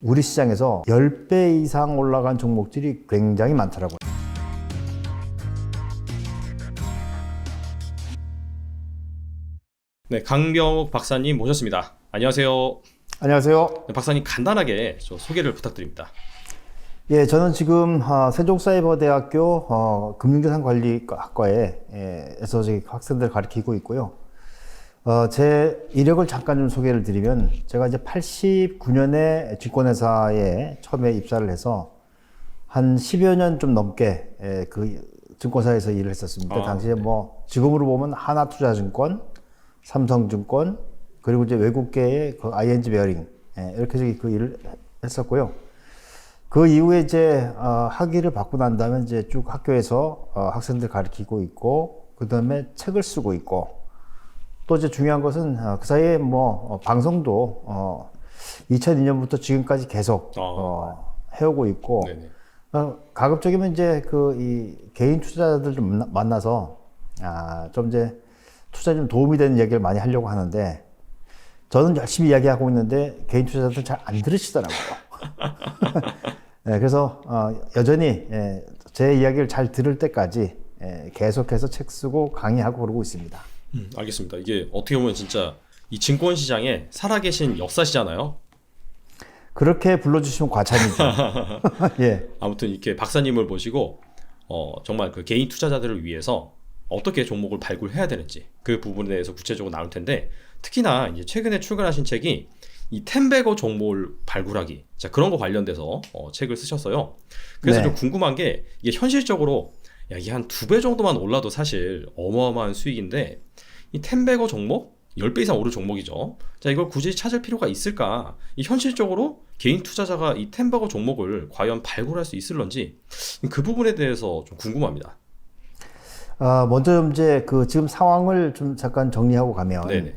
우리 시장에서 10배 이상 올라간 종목들이 굉장히 많더라고요. 네, 강병욱 박사님 모셨습니다. 안녕하세요. 안녕하세요. 네, 박사님 간단하게 소개를 부탁드립니다. 예, 저는 지금 세종사이버대학교 금융자산관리학과에서 학생들 가르치고 있고요. 제 이력을 잠깐 좀 소개를 드리면, 제가 이제 89년에 증권회사에 처음에 입사를 해서 한 10여 년 좀 넘게 그 증권사에서 일을 했었습니다. 당시에 네. 지금으로 보면 하나투자증권, 삼성증권, 그리고 이제 외국계의 그 ING 베어링, 이렇게 그 일을 했었고요. 그 이후에 이제 학위를 받고 난 다음에 이제 쭉 학교에서 학생들 가르치고 있고, 그 다음에 책을 쓰고 있고, 또 이제 중요한 것은 그 사이에 방송도 2002년부터 지금까지 계속 해오고 있고, 네네. 가급적이면 이제 이 개인 투자자들 좀 만나서 좀 이제 투자에 좀 도움이 되는 얘기를 많이 하려고 하는데, 저는 열심히 이야기하고 있는데 개인 투자자들 잘 안 들으시더라고요. 네, 그래서 여전히 제 이야기를 잘 들을 때까지 계속해서 책 쓰고 강의하고 그러고 있습니다. 알겠습니다. 이게 어떻게 보면 진짜 이 증권 시장에 살아계신 역사시잖아요. 그렇게 불러주시면 과찬이죠. 예. 아무튼 이렇게 박사님을 모시고 정말 그 개인 투자자들을 위해서 어떻게 종목을 발굴해야 되는지 그 부분에 대해서 구체적으로 나눌 텐데, 특히나 이제 최근에 출간하신 책이 이 텐베거 종목을 발굴하기, 자, 그런 거 관련돼서 책을 쓰셨어요. 그래서 네. 좀 궁금한 게, 이게 현실적으로 이게 한 2배 정도만 올라도 사실 어마어마한 수익인데, 이 텐베거 종목 10배 이상 오른 종목이죠. 자, 이걸 굳이 찾을 필요가 있을까? 이 현실적으로 개인 투자자가 이 텐베거 종목을 과연 발굴할 수 있을런지, 그 부분에 대해서 좀 궁금합니다. 먼저 이제 지금 상황을 좀 잠깐 정리하고 가면, 네네.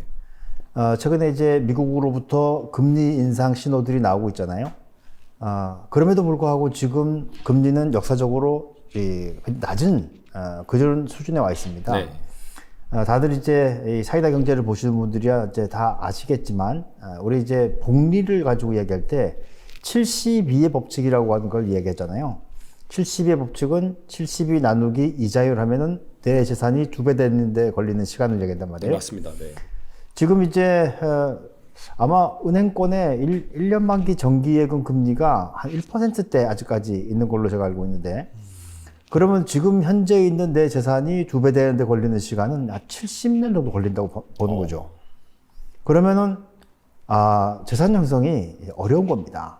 최근에 이제 미국으로부터 금리 인상 신호들이 나오고 있잖아요. 그럼에도 불구하고 지금 금리는 역사적으로 낮은 그런 수준에 와 있습니다. 네. 다들 이제 이 사이다 경제를 보시는 분들이야 이제 다 아시겠지만, 우리 이제 복리를 가지고 이야기할 때 72의 법칙이라고 하는 걸 이야기했잖아요. 72의 법칙은 72 나누기 이자율 하면은 내 재산이 2배 되는데 걸리는 시간을 얘기한단 말이에요. 네, 맞습니다. 네. 지금 이제 아마 은행권의 1년 만기 정기예금 금리가 한 1%대 아직까지 있는 걸로 제가 알고 있는데, 그러면 지금 현재 있는 내 재산이 2배 되는데 걸리는 시간은 약 70년 정도 걸린다고 보는 거죠. 그러면은 재산 형성이 어려운 겁니다.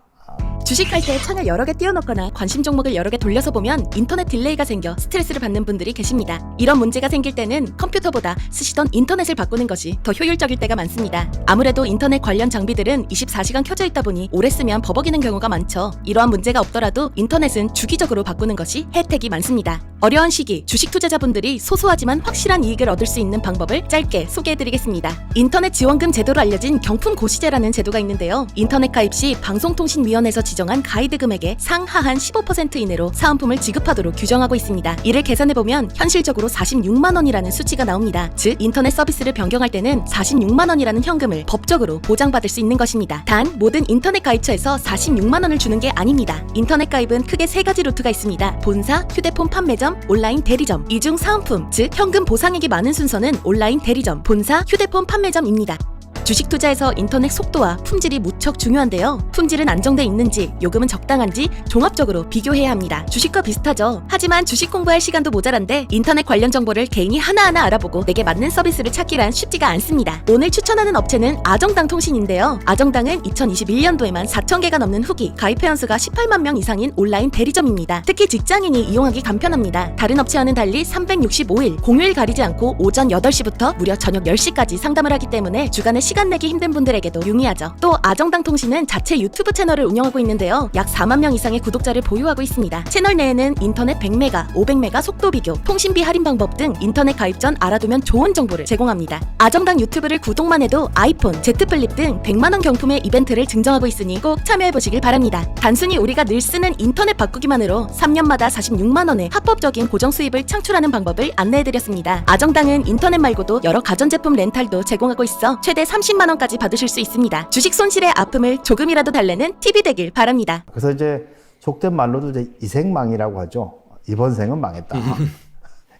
주식할 때 창을 여러 개 띄워놓거나 관심 종목을 여러 개 돌려서 보면 인터넷 딜레이가 생겨 스트레스를 받는 분들이 계십니다. 이런 문제가 생길 때는 컴퓨터보다 쓰시던 인터넷을 바꾸는 것이 더 효율적일 때가 많습니다. 아무래도 인터넷 관련 장비들은 24시간 켜져 있다 보니 오래 쓰면 버벅이는 경우가 많죠. 이러한 문제가 없더라도 인터넷은 주기적으로 바꾸는 것이 혜택이 많습니다. 어려운 시기 주식 투자자분들이 소소하지만 확실한 이익을 얻을 수 있는 방법을 짧게 소개해드리겠습니다. 인터넷 지원금 제도로 알려진 경품 고시제라는 제도가 있는데요. 인터넷 가입 시 방송통신위원회에서 지정한 가이드 금액의 상하한 15% 이내로 사은품을 지급하도록 규정하고 있습니다. 이를 계산해보면 현실적으로 46만 원이라는 수치가 나옵니다. 즉 인터넷 서비스를 변경할 때는 46만 원이라는 현금을 법적으로 보장받을 수 있는 것입니다. 단 모든 인터넷 가입처에서 46만 원을 주는 게 아닙니다. 인터넷 가입은 크게 3가지 루트가 있습니다. 본사, 휴대폰 판매점, 온라인 대리점. 이 중 사은품, 즉 현금 보상액이 많은 순서는 온라인 대리점, 본사, 휴대폰 판매점입니다. 주식 투자에서 인터넷 속도와 품질이 무척 중요한데요. 품질은 안정돼 있는지, 요금은 적당한지 종합적으로 비교해야 합니다. 주식과 비슷하죠. 하지만 주식 공부할 시간도 모자란데 인터넷 관련 정보를 개인이 하나하나 알아보고 내게 맞는 서비스를 찾기란 쉽지가 않습니다. 오늘 추천하는 업체는 아정당 통신인데요. 아정당은 2021년도에만 4,000개가 넘는 후기, 가입 회원수가 18만 명 이상인 온라인 대리점입니다. 특히 직장인이 이용하기 간편합니다. 다른 업체와는 달리 365일 공휴일 가리지 않고 오전 8시부터 무려 저녁 10시까지 상담을 하기 때문에 주간에 시간 내기 힘든 분들에게도 유의하죠. 또 아정당 통신은 자체 유튜브 채널을 운영하고 있는데요. 약 4만 명 이상의 구독자를 보유하고 있습니다. 채널 내에는 인터넷 100메가, 500메가 속도 비교, 통신비 할인 방법 등 인터넷 가입 전 알아두면 좋은 정보를 제공합니다. 아정당 유튜브를 구독만 해도 아이폰, Z 플립 등 100만 원 경품의 이벤트를 증정하고 있으니 꼭 참여해보시길 바랍니다. 단순히 우리가 늘 쓰는 인터넷 바꾸기만으로 3년마다 46만 원의 합법적인 고정 수입을 창출하는 방법을 안내해드렸습니다. 아정당은 인터넷 말고도 여러 가전제품 렌탈도 제공하고 있어 최대 3 30만 원까지 받으실 수 있습니다. 주식 손실의 아픔을 조금이라도 달래는 팁이 되길 바랍니다. 그래서 이제 속된 말로도 이제 이생망이라고 하죠. 이번 생은 망했다.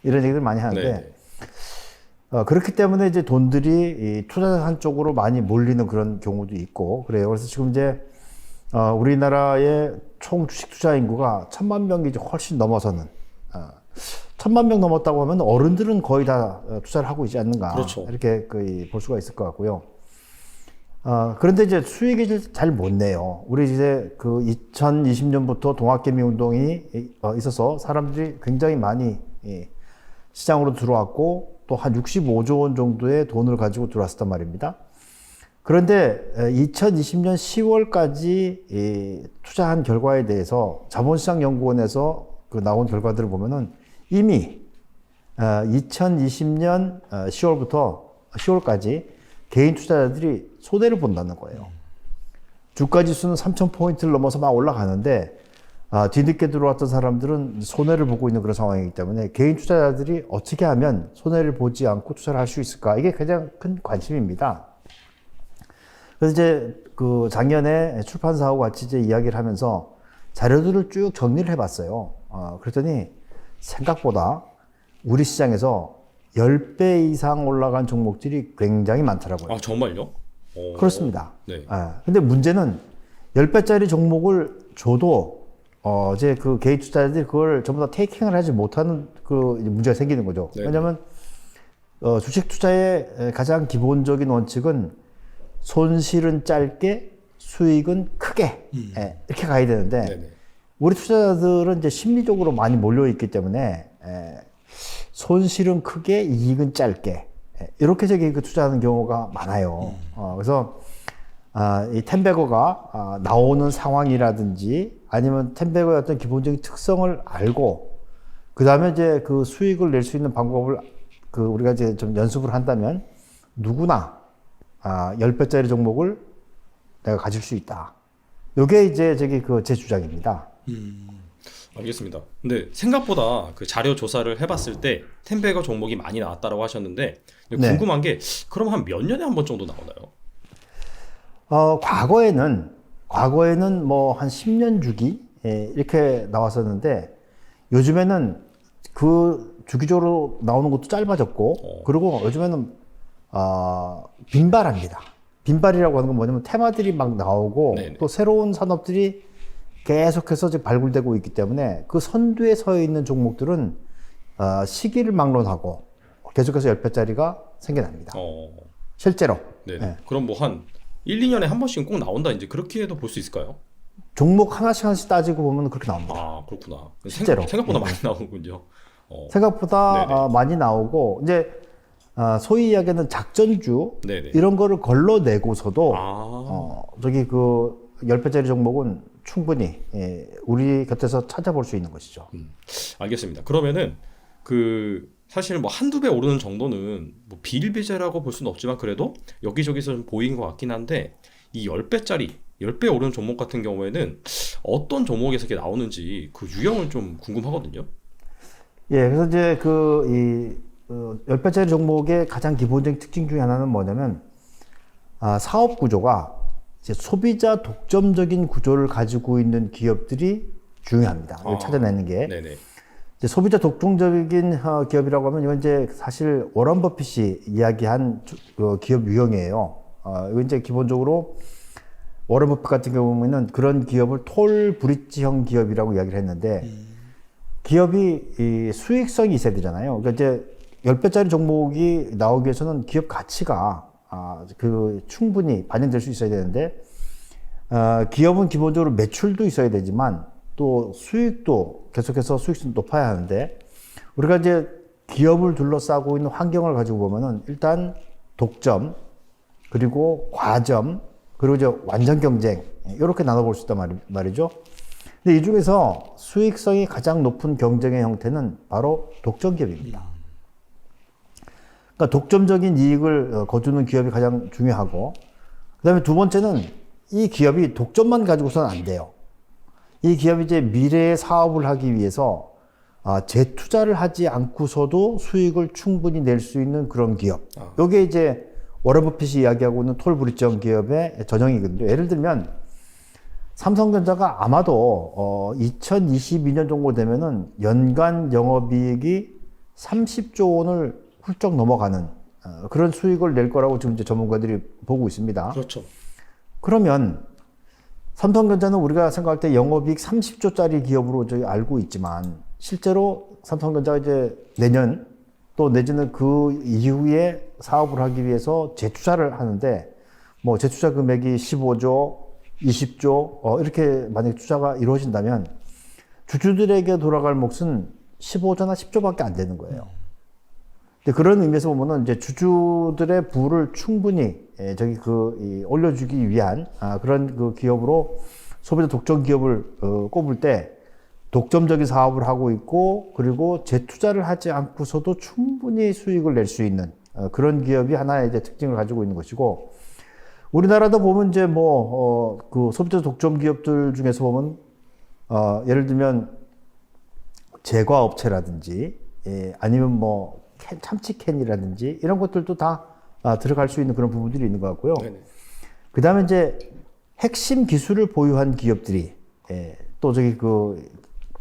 이런 얘기들 많이 하는데 네. 그렇기 때문에 이제 돈들이 이 투자한 쪽으로 많이 몰리는 그런 경우도 있고 그래요. 그래서 지금 이제 우리나라의 총 주식 투자 인구가 1,000만 명이 이제 훨씬 넘어서는 1,000만 명 넘었다고 하면 어른들은 거의 다 투자를 하고 있지 않는가. 그렇죠. 이렇게 볼 수가 있을 것 같고요. 그런데 이제 수익이 잘 못 내요. 우리 이제 그 2020년부터 동학개미 운동이 있어서 사람들이 굉장히 많이 시장으로 들어왔고 또 한 65조 원 정도의 돈을 가지고 들어왔었단 말입니다. 그런데 2020년 10월까지 투자한 결과에 대해서 자본시장연구원에서 나온 결과들을 보면은 이미 2020년 10월까지 개인 투자자들이 손해를 본다는 거예요. 주가지수는 3,000포인트를 넘어서 막 올라가는데 뒤늦게 들어왔던 사람들은 손해를 보고 있는 그런 상황이기 때문에 개인 투자자들이 어떻게 하면 손해를 보지 않고 투자를 할 수 있을까? 이게 가장 큰 관심입니다. 그래서 이제 그 작년에 출판사하고 같이 이제 이야기를 하면서 자료들을 쭉 정리를 해봤어요. 그랬더니 생각보다 우리 시장에서 10배 이상 올라간 종목들이 굉장히 많더라고요. 아, 정말요? 그렇습니다. 네. 근데 문제는 10배짜리 종목을 줘도 이제 그 개인 투자자들이 그걸 전부 다 테이킹을 하지 못하는 그 문제가 생기는 거죠. 네네. 왜냐하면 주식 투자의 가장 기본적인 원칙은 손실은 짧게 수익은 크게 이렇게 가야 되는데 네네. 우리 투자자들은 이제 심리적으로 많이 몰려 있기 때문에 손실은 크게 이익은 짧게 이렇게 저기 그 투자하는 경우가 많아요. 그래서 이 텐베거가 나오는 상황이라든지 아니면 텐베거의 어떤 기본적인 특성을 알고 그 다음에 이제 그 수익을 낼 수 있는 방법을 그 우리가 이제 좀 연습을 한다면 누구나 10배짜리 종목을 내가 가질 수 있다. 요게 이제 저기 그 제 주장입니다. 알겠습니다. 근데 생각보다 그 자료 조사를 해봤을 때 텐베거 종목이 많이 나왔다라고 하셨는데 네. 궁금한 게 그럼 한 몇 년에 한 번 정도 나오나요? 과거에는 뭐 한 10년 주기 이렇게 나왔었는데 요즘에는 그 주기적으로 나오는 것도 짧아졌고 그리고 요즘에는 빈발합니다. 빈발이라고 하는 건 뭐냐면 테마들이 막 나오고 네네. 또 새로운 산업들이 계속해서 이제 발굴되고 있기 때문에 그 선두에 서 있는 종목들은 시기를 막론하고 계속해서 10배짜리가 생겨납니다. 실제로. 네. 네. 그럼 뭐 한 1, 2년에 한 번씩은 꼭 나온다 이제 그렇게도 볼 수 있을까요? 종목 하나씩 따지고 보면 그렇게 나옵니다. 아, 그렇구나. 실제로. 생각보다 많이 나오는군요. 생각보다 네네. 많이 나오고 이제 소위 이야기하는 작전주 네네. 이런 거를 걸러내고서도 아, 저기 그 10배짜리 종목은 충분히 우리 곁에서 찾아볼 수 있는 것이죠. 알겠습니다. 그러면은 그 사실 뭐 한두 배 오르는 정도는 뭐 비일비재라고 볼 수는 없지만 그래도 여기저기서 좀 보이는 것 같긴 한데 이 10배짜리 10배 오르는 종목 같은 경우에는 어떤 종목에서 이렇게 나오는지 그 유형을 좀 궁금하거든요. 예, 그래서 이제 그 10배짜리 종목의 가장 기본적인 특징 중에 하나는 뭐냐면 사업 구조가 이제 소비자 독점적인 구조를 가지고 있는 기업들이 중요합니다. 이걸 찾아내는 게. 네네. 이제 소비자 독점적인 기업이라고 하면 이건 이제 사실 워런 버핏이 이야기한 기업 유형이에요. 이건 이제 기본적으로 워런 버핏 같은 경우에는 그런 기업을 톨 브릿지형 기업이라고 이야기를 했는데 기업이 이 수익성이 있어야 되잖아요. 그러니까 이제 10배짜리 종목이 나오기 위해서는 기업 가치가 그 충분히 반영될 수 있어야 되는데 기업은 기본적으로 매출도 있어야 되지만 또 수익도 계속해서 수익성이 높아야 하는데 우리가 이제 기업을 둘러싸고 있는 환경을 가지고 보면은 일단 독점 그리고 과점 그리고 이제 완전 경쟁 이렇게 나눠볼 수 있단 말이죠. 근데 이 중에서 수익성이 가장 높은 경쟁의 형태는 바로 독점 기업입니다. 그러니까 독점적인 이익을 거두는 기업이 가장 중요하고 그다음에 두 번째는 이 기업이 독점만 가지고서는 안 돼요. 이 기업이 이제 미래의 사업을 하기 위해서 재투자를 하지 않고서도 수익을 충분히 낼 수 있는 그런 기업. 이게 이제 워런 버핏이 이야기하고 있는 톨 브리지형 기업의 전형이거든요. 예를 들면 삼성전자가 아마도 2022년 정도 되면은 연간 영업이익이 30조 원을 훌쩍 넘어가는 그런 수익을 낼 거라고 지금 이제 전문가들이 보고 있습니다. 그렇죠. 그러면 삼성전자는 우리가 생각할 때 영업이익 30조짜리 기업으로 저희 알고 있지만 실제로 삼성전자가 이제 내년 또 내지는 그 이후에 사업을 하기 위해서 재투자를 하는데 뭐 재투자 금액이 15조, 20조 이렇게 만약 투자가 이루어진다면 주주들에게 돌아갈 몫은 15조나 10조밖에 안 되는 거예요. 근데 그런 의미에서 보면은 이제 주주들의 부를 충분히 올려주기 위한 그런 그 기업으로 소비자 독점 기업을 꼽을 때 독점적인 사업을 하고 있고 그리고 재투자를 하지 않고서도 충분히 수익을 낼 수 있는 그런 기업이 하나의 이제 특징을 가지고 있는 것이고 우리나라도 보면 이제 그 소비자 독점 기업들 중에서 보면 예를 들면 제과 업체라든지 아니면 뭐 참치캔이라든지 이런 것들도 다 들어갈 수 있는 그런 부분들이 있는 것 같고요. 그 다음에 이제 핵심 기술을 보유한 기업들이 또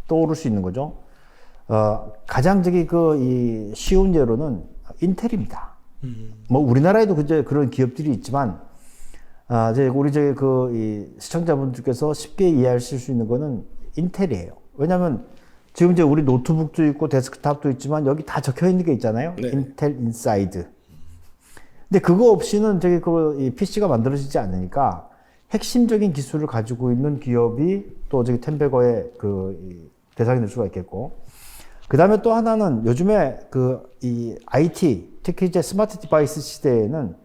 떠오를 수 있는 거죠. 가장 이 쉬운 예로는 인텔입니다. 뭐 우리나라에도 그런 기업들이 있지만 우리 이 시청자분들께서 쉽게 이해하실 수 있는 거는 인텔이에요. 왜냐하면 지금 이제 우리 노트북도 있고 데스크탑도 있지만 여기 다 적혀 있는 게 있잖아요. 네. 인텔 인사이드. 근데 그거 없이는 이 PC가 만들어지지 않으니까 핵심적인 기술을 가지고 있는 기업이 또 텐베거의 대상이 될 수가 있겠고. 그 다음에 또 하나는 요즘에 이 IT, 특히 이제 스마트 디바이스 시대에는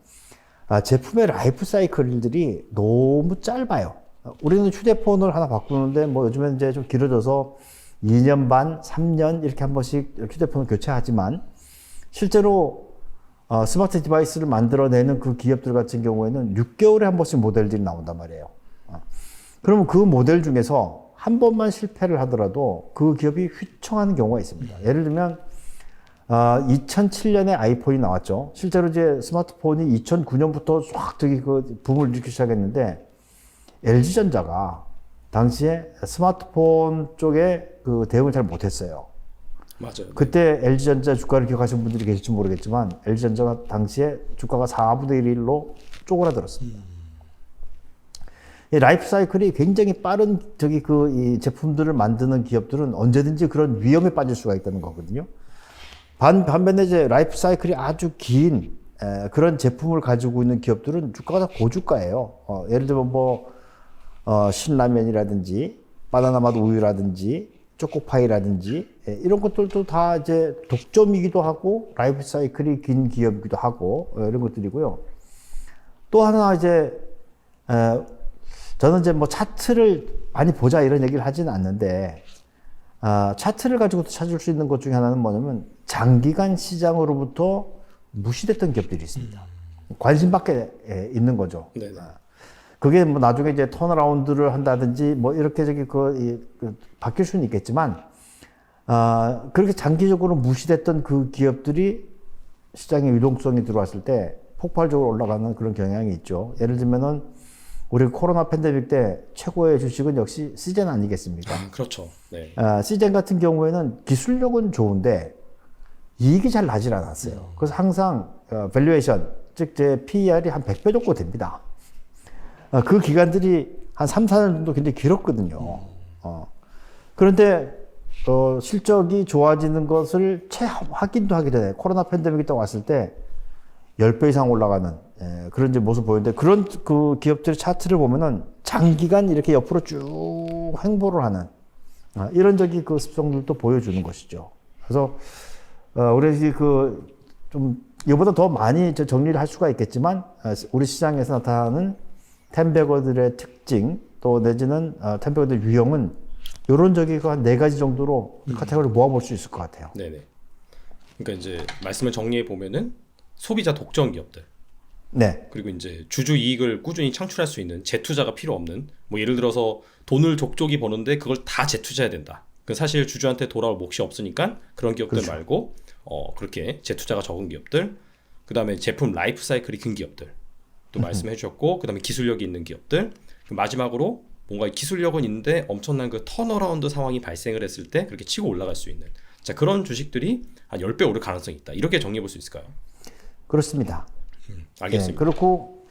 제품의 라이프 사이클들이 너무 짧아요. 우리는 휴대폰을 하나 바꾸는데 뭐 요즘엔 이제 좀 길어져서 2년 반, 3년 이렇게 한 번씩 휴대폰을 교체하지만 실제로 스마트 디바이스를 만들어내는 그 기업들 같은 경우에는 6개월에 한 번씩 모델들이 나온단 말이에요. 그러면 그 모델 중에서 한 번만 실패를 하더라도 그 기업이 휘청하는 경우가 있습니다. 예를 들면 2007년에 아이폰이 나왔죠. 실제로 이제 스마트폰이 2009년부터 쫙 붐을 일으키기 시작했는데 LG전자가 당시에 스마트폰 쪽에 대응을 잘 못했어요. 맞아요. 그때 LG전자 주가를 기억하시는 분들이 계실지 모르겠지만 LG전자가 당시에 주가가 4분의 1로 쪼그라들었습니다. 이 라이프 사이클이 굉장히 빠른 이 제품들을 만드는 기업들은 언제든지 그런 위험에 빠질 수가 있다는 거거든요. 반면에 이제 라이프 사이클이 아주 긴 그런 제품을 가지고 있는 기업들은 주가가 다 고주가예요. 예를 들면 신라면이라든지 바나나맛 우유라든지 초코파이라든지 이런 것들도 다 이제 독점이기도 하고 라이프 사이클이 긴 기업이기도 하고 이런 것들이고요. 또 하나 이제 저는 이제 차트를 많이 보자 이런 얘기를 하지는 않는데 차트를 가지고 찾을 수 있는 것 중에 하나는 뭐냐면 장기간 시장으로부터 무시됐던 기업들이 있습니다. 관심 밖에 있는 거죠. 네네. 그게 나중에 이제 턴어라운드를 한다든지 이렇게 바뀔 수는 있겠지만 그렇게 장기적으로 무시됐던 그 기업들이 시장에 유동성이 들어왔을 때 폭발적으로 올라가는 그런 경향이 있죠. 예를 들면은 우리 코로나 팬데믹 때 최고의 주식은 역시 시젠 아니겠습니까? 그렇죠. 네. 시젠 같은 경우에는 기술력은 좋은데 이익이 잘 나질 않았어요. 그래서 항상 밸류에이션, 즉 제 PER이 한 100배 정도 됩니다. 그 기간들이 한 3, 4년 정도 굉장히 길었거든요. 그런데 실적이 좋아지는 것을 채 확인도 하기 전에 코로나 팬데믹이 딱 왔을 때 10배 이상 올라가는 그런 이제 모습 보이는데 그런 그 기업들의 차트를 보면은 장기간 이렇게 옆으로 쭉 횡보를 하는 이런 그 습성들도 보여주는 것이죠. 그래서 우리 좀 이보다 더 많이 정리를 할 수가 있겠지만 우리 시장에서 나타나는 텐베거들의 특징 또 내지는 텐베거들의 유형은 이런 한 4가지 정도로 카테고리를 모아볼 수 있을 것 같아요. 네네. 그러니까 이제 말씀을 정리해 보면은 소비자 독점 기업들. 네. 그리고 이제 주주 이익을 꾸준히 창출할 수 있는 재투자가 필요 없는 뭐 예를 들어서 돈을 족족이 버는데 그걸 다 재투자해야 된다. 그 사실 주주한테 돌아올 몫이 없으니까 그런 기업들 그렇죠. 말고 그렇게 재투자가 적은 기업들. 그다음에 제품 라이프 사이클이 긴 기업들 또 말씀해 주셨고, 그다음에 기술력이 있는 기업들, 마지막으로 뭔가 기술력은 있는데 엄청난 그 턴어라운드 상황이 발생을 했을 때 그렇게 치고 올라갈 수 있는, 자, 그런 주식들이 한 10배 오를 가능성이 있다. 이렇게 정리해 볼 수 있을까요? 그렇습니다. 알겠습니다. 그렇고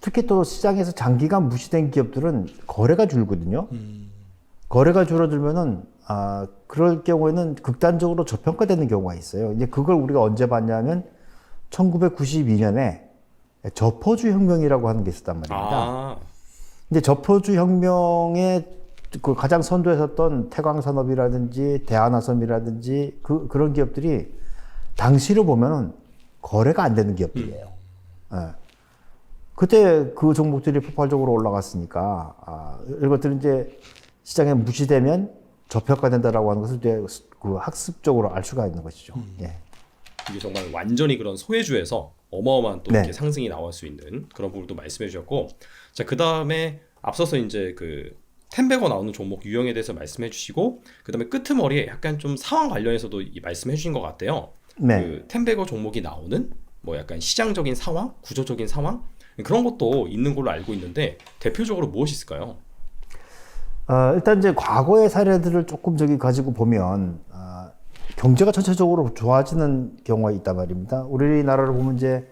특히 또 시장에서 장기간 무시된 기업들은 거래가 줄거든요. 거래가 줄어들면은 그럴 경우에는 극단적으로 저평가되는 경우가 있어요. 이제 그걸 우리가 언제 봤냐면 1992년에 저퍼주 혁명이라고 하는 게 있었단 말입니다. 근데 저퍼주 혁명의 그 가장 선두에 섰던 태광산업이라든지 대한화섬이라든지 그런 기업들이 당시로 보면은 거래가 안 되는 기업들이에요. 그때 그 종목들이 폭발적으로 올라갔으니까 이것들은 이제 시장에 무시되면 저평가된다라고 하는 것을 이제 그 학습적으로 알 수가 있는 것이죠. 예. 이게 정말 완전히 그런 소외주에서 어마어마한 또 네. 이렇게 상승이 나올 수 있는 그런 부분도 말씀해 주셨고, 자, 그 다음에 앞서서 이제 그 텐베거 나오는 종목 유형에 대해서 말씀해 주시고, 그 다음에 끄트머리에 약간 좀 상황 관련해서도 말씀해 주신 것 같아요. 네. 그 텐베거 종목이 나오는 뭐 약간 시장적인 상황, 구조적인 상황, 그런 것도 있는 걸로 알고 있는데 대표적으로 무엇이 있을까요? 일단 이제 과거의 사례들을 조금 가지고 보면 경제가 전체적으로 좋아지는 경우가 있단 말입니다. 우리나라로 보면 이제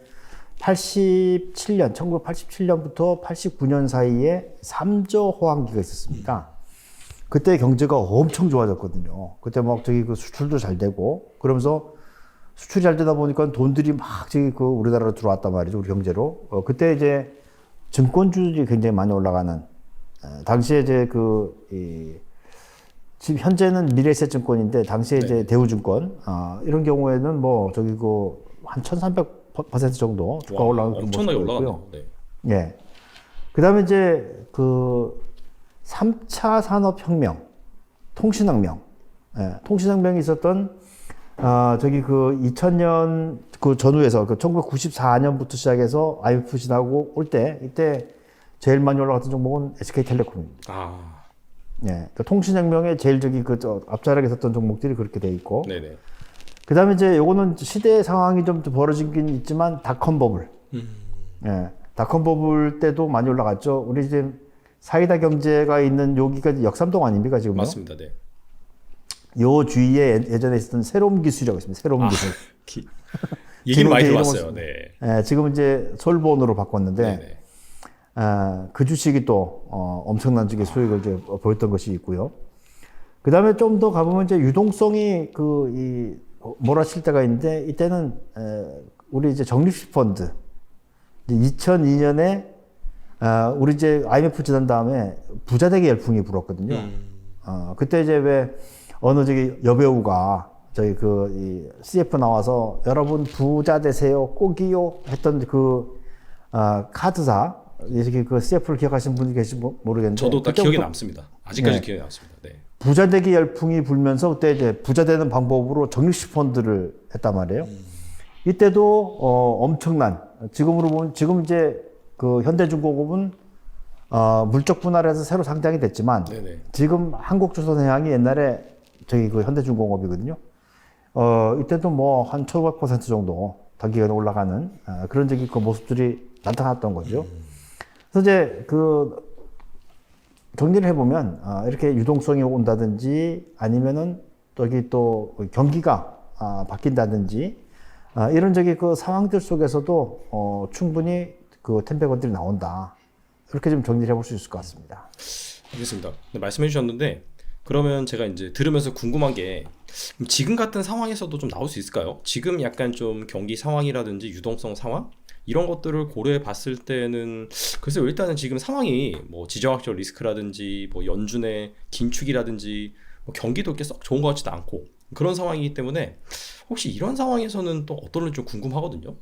1987년부터 89년 사이에 3조 호황기가 있었습니다. 그때 경제가 엄청 좋아졌거든요. 그때 막 그 수출도 잘 되고 그러면서 수출이 잘 되다 보니까 돈들이 막 그 우리나라로 들어왔단 말이죠. 우리 경제로. 그때 이제 증권주들이 굉장히 많이 올라가는, 당시에 이제 지금 현재는 미래에셋증권인데 당시에 이제 대우증권, 이런 경우에는 뭐 한 1300% 정도 주가 올라가는 그런 엄청나게 모습이 있고요. 올라갔네요. 네. 예. 그 다음에 이제 3차 산업혁명, 통신혁명, 통신혁명이 있었던 2000년 그 전후에서 1994년부터 시작해서 IMF 지나고 올 때, 이때 제일 많이 올라갔던 종목은 SK텔레콤입니다. 예. 통신혁명에 제일 앞자락에 섰던 종목들이 그렇게 돼 있고. 네네. 그 다음에 이제 요거는 시대 상황이 좀 벌어지긴 있지만 닷컴 버블. 예. 닷컴 버블 때도 많이 올라갔죠. 우리 이제 사이다 경제가 있는 여기가 역삼동 아닙니까, 지금? 맞습니다. 네. 요 주위에 예전에 있었던 새로운 기술이라고 있습니다. 새로운 기술. 얘기는 많이 이름은 들어봤어요. 네. 예, 지금 이제 솔본으로 바꿨는데, 네네. 그 주식이 또 엄청난 수익을 이제 보였던 것이 있고요. 그 다음에 좀 더 가보면 이제 유동성이 몰아칠 때가 있는데, 이때는 우리 이제 적립식 펀드 2002년에 우리 이제 IMF 지난 다음에 부자되기 열풍이 불었거든요. 그때 이제 왜 어느 여배우가 이 CF 나와서 여러분 부자 되세요 꼭이요 했던 카드사, 그 CF를 기억하시는 분이 계신지 모르겠는데 저도 딱 기억에 남습니다. 아직까지 기억에 남습니다. 네. 부자되기 열풍이 불면서 그때 이제 부자되는 방법으로 적립식 펀드를 했단 말이에요. 이때도 엄청난, 지금으로 보면 지금 이제 현대중공업은 물적 분할해서 새로 상장이 됐지만, 네네. 지금 한국조선해양이 옛날에 현대중공업이거든요. 이때도 뭐 한 1500% 정도 단기간에 올라가는 그런 그 모습들이 나타났던 거죠. 그래서 이제 정리를 해보면 이렇게 유동성이 온다든지 아니면은 또 경기가 바뀐다든지 이런 상황들 속에서도 충분히 텐베거들이 나온다. 이렇게 좀 정리를 해볼 수 있을 것 같습니다. 알겠습니다. 네, 말씀해 주셨는데, 그러면 제가 이제 들으면서 궁금한 게, 지금 같은 상황에서도 좀 나올 수 있을까요? 지금 약간 좀 경기 상황이라든지 유동성 상황? 이런 것들을 고려해 봤을 때는, 글쎄요, 일단은 지금 상황이 뭐 지정학적 리스크라든지 뭐 연준의 긴축이라든지 뭐 경기도 이렇게 썩 좋은 것 같지도 않고 그런 상황이기 때문에, 혹시 이런 상황에서는 또 어떨지 좀 궁금하거든요.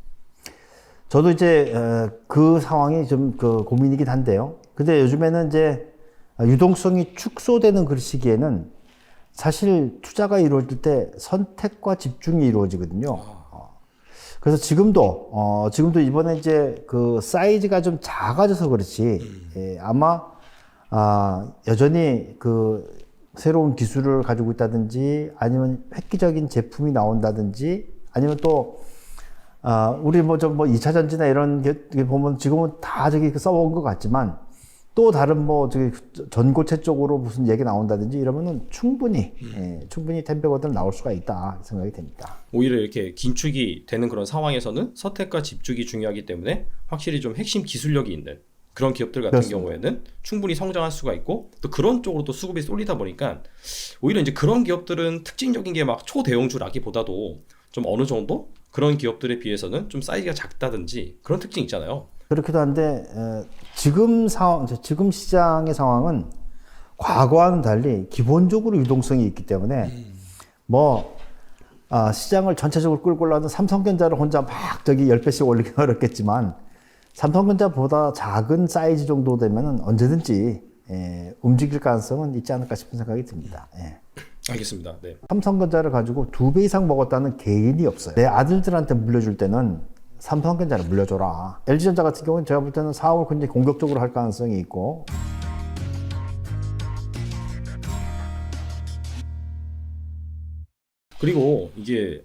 저도 이제 그 상황이 좀 고민이긴 한데요. 근데 요즘에는 이제 유동성이 축소되는 그 시기에는 사실 투자가 이루어질 때 선택과 집중이 이루어지거든요. 그래서 지금도 이번에 이제 사이즈가 좀 작아져서 그렇지, 아마 여전히 새로운 기술을 가지고 있다든지 아니면 획기적인 제품이 나온다든지 아니면 또 우리 뭐 2차 전지나 이런 게 보면 지금은 다 저기 써먹은 것 같지만 또 다른 뭐 저기 전고체 쪽으로 무슨 얘기 나온다든지 이러면은 충분히 텐베거든 나올 수가 있다 생각이 됩니다. 오히려 이렇게 긴축이 되는 그런 상황에서는 선택과 집중이 중요하기 때문에 확실히 좀 핵심 기술력이 있는 그런 기업들 같은 그렇습니다. 경우에는 충분히 성장할 수가 있고 또 그런 쪽으로 또 수급이 쏠리다 보니까 오히려 이제 그런 기업들은 특징적인 게 막 초대형주라기보다도 좀 어느 정도 그런 기업들에 비해서는 좀 사이즈가 작다든지 그런 특징이 있잖아요. 그렇기도 한데 지금 시장의 상황은 과거와는 달리 기본적으로 유동성이 있기 때문에 시장을 전체적으로 끌고 올라가는 삼성전자를 혼자 막 저기 10배씩 올리기 어렵겠지만 삼성전자보다 작은 사이즈 정도 되면은 언제든지 움직일 가능성은 있지 않을까 싶은 생각이 듭니다. 알겠습니다. 네. 삼성전자를 가지고 2배 이상 먹었다는 개인이 없어요. 내 아들들한테 물려줄 때는 삼성전자를 물려줘라. LG전자 같은 경우는 제가 볼 때는 사업을 굉장히 공격적으로 할 가능성이 있고 그리고 이게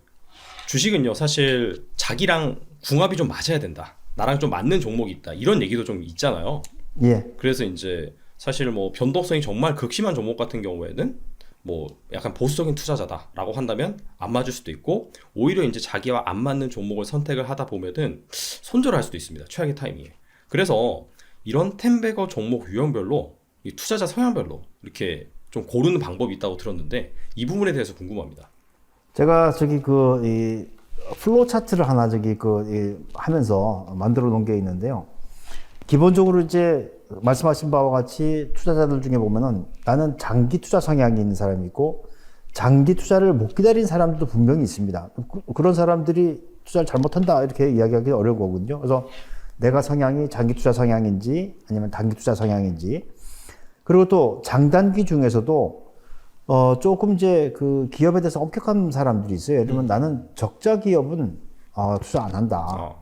주식은요 사실 자기랑 궁합이 좀 맞아야 된다. 나랑 좀 맞는 종목이 있다. 이런 얘기도 좀 있잖아요. 예. 그래서 이제 사실 뭐 변동성이 정말 극심한 종목 같은 경우에는 뭐 약간 보수적인 투자자다라고 한다면 안 맞을 수도 있고 오히려 이제 자기와 안 맞는 종목을 선택을 하다 보면은 손절할 수도 있습니다. 최악의 타이밍에. 그래서 이런 텐베거 종목 유형별로 이 투자자 성향별로 이렇게 좀 고르는 방법이 있다고 들었는데 이 부분에 대해서 궁금합니다. 제가 저기 이 플로우 차트를 하나 하면서 만들어 놓은 게 있는데요. 기본적으로 이제 말씀하신 바와 같이 투자자들 중에 보면은 나는 장기 투자 성향이 있는 사람이 있고 장기 투자를 못 기다린 사람들도 분명히 있습니다. 그런 사람들이 투자를 잘못한다 이렇게 이야기하기 어려운 거거든요. 그래서 내가 성향이 장기 투자 성향인지 아니면 단기 투자 성향인지 그리고 또 장단기 중에서도 조금 이제 그 기업에 대해서 엄격한 사람들이 있어요. 예를 들면 나는 적자 기업은 투자 안 한다.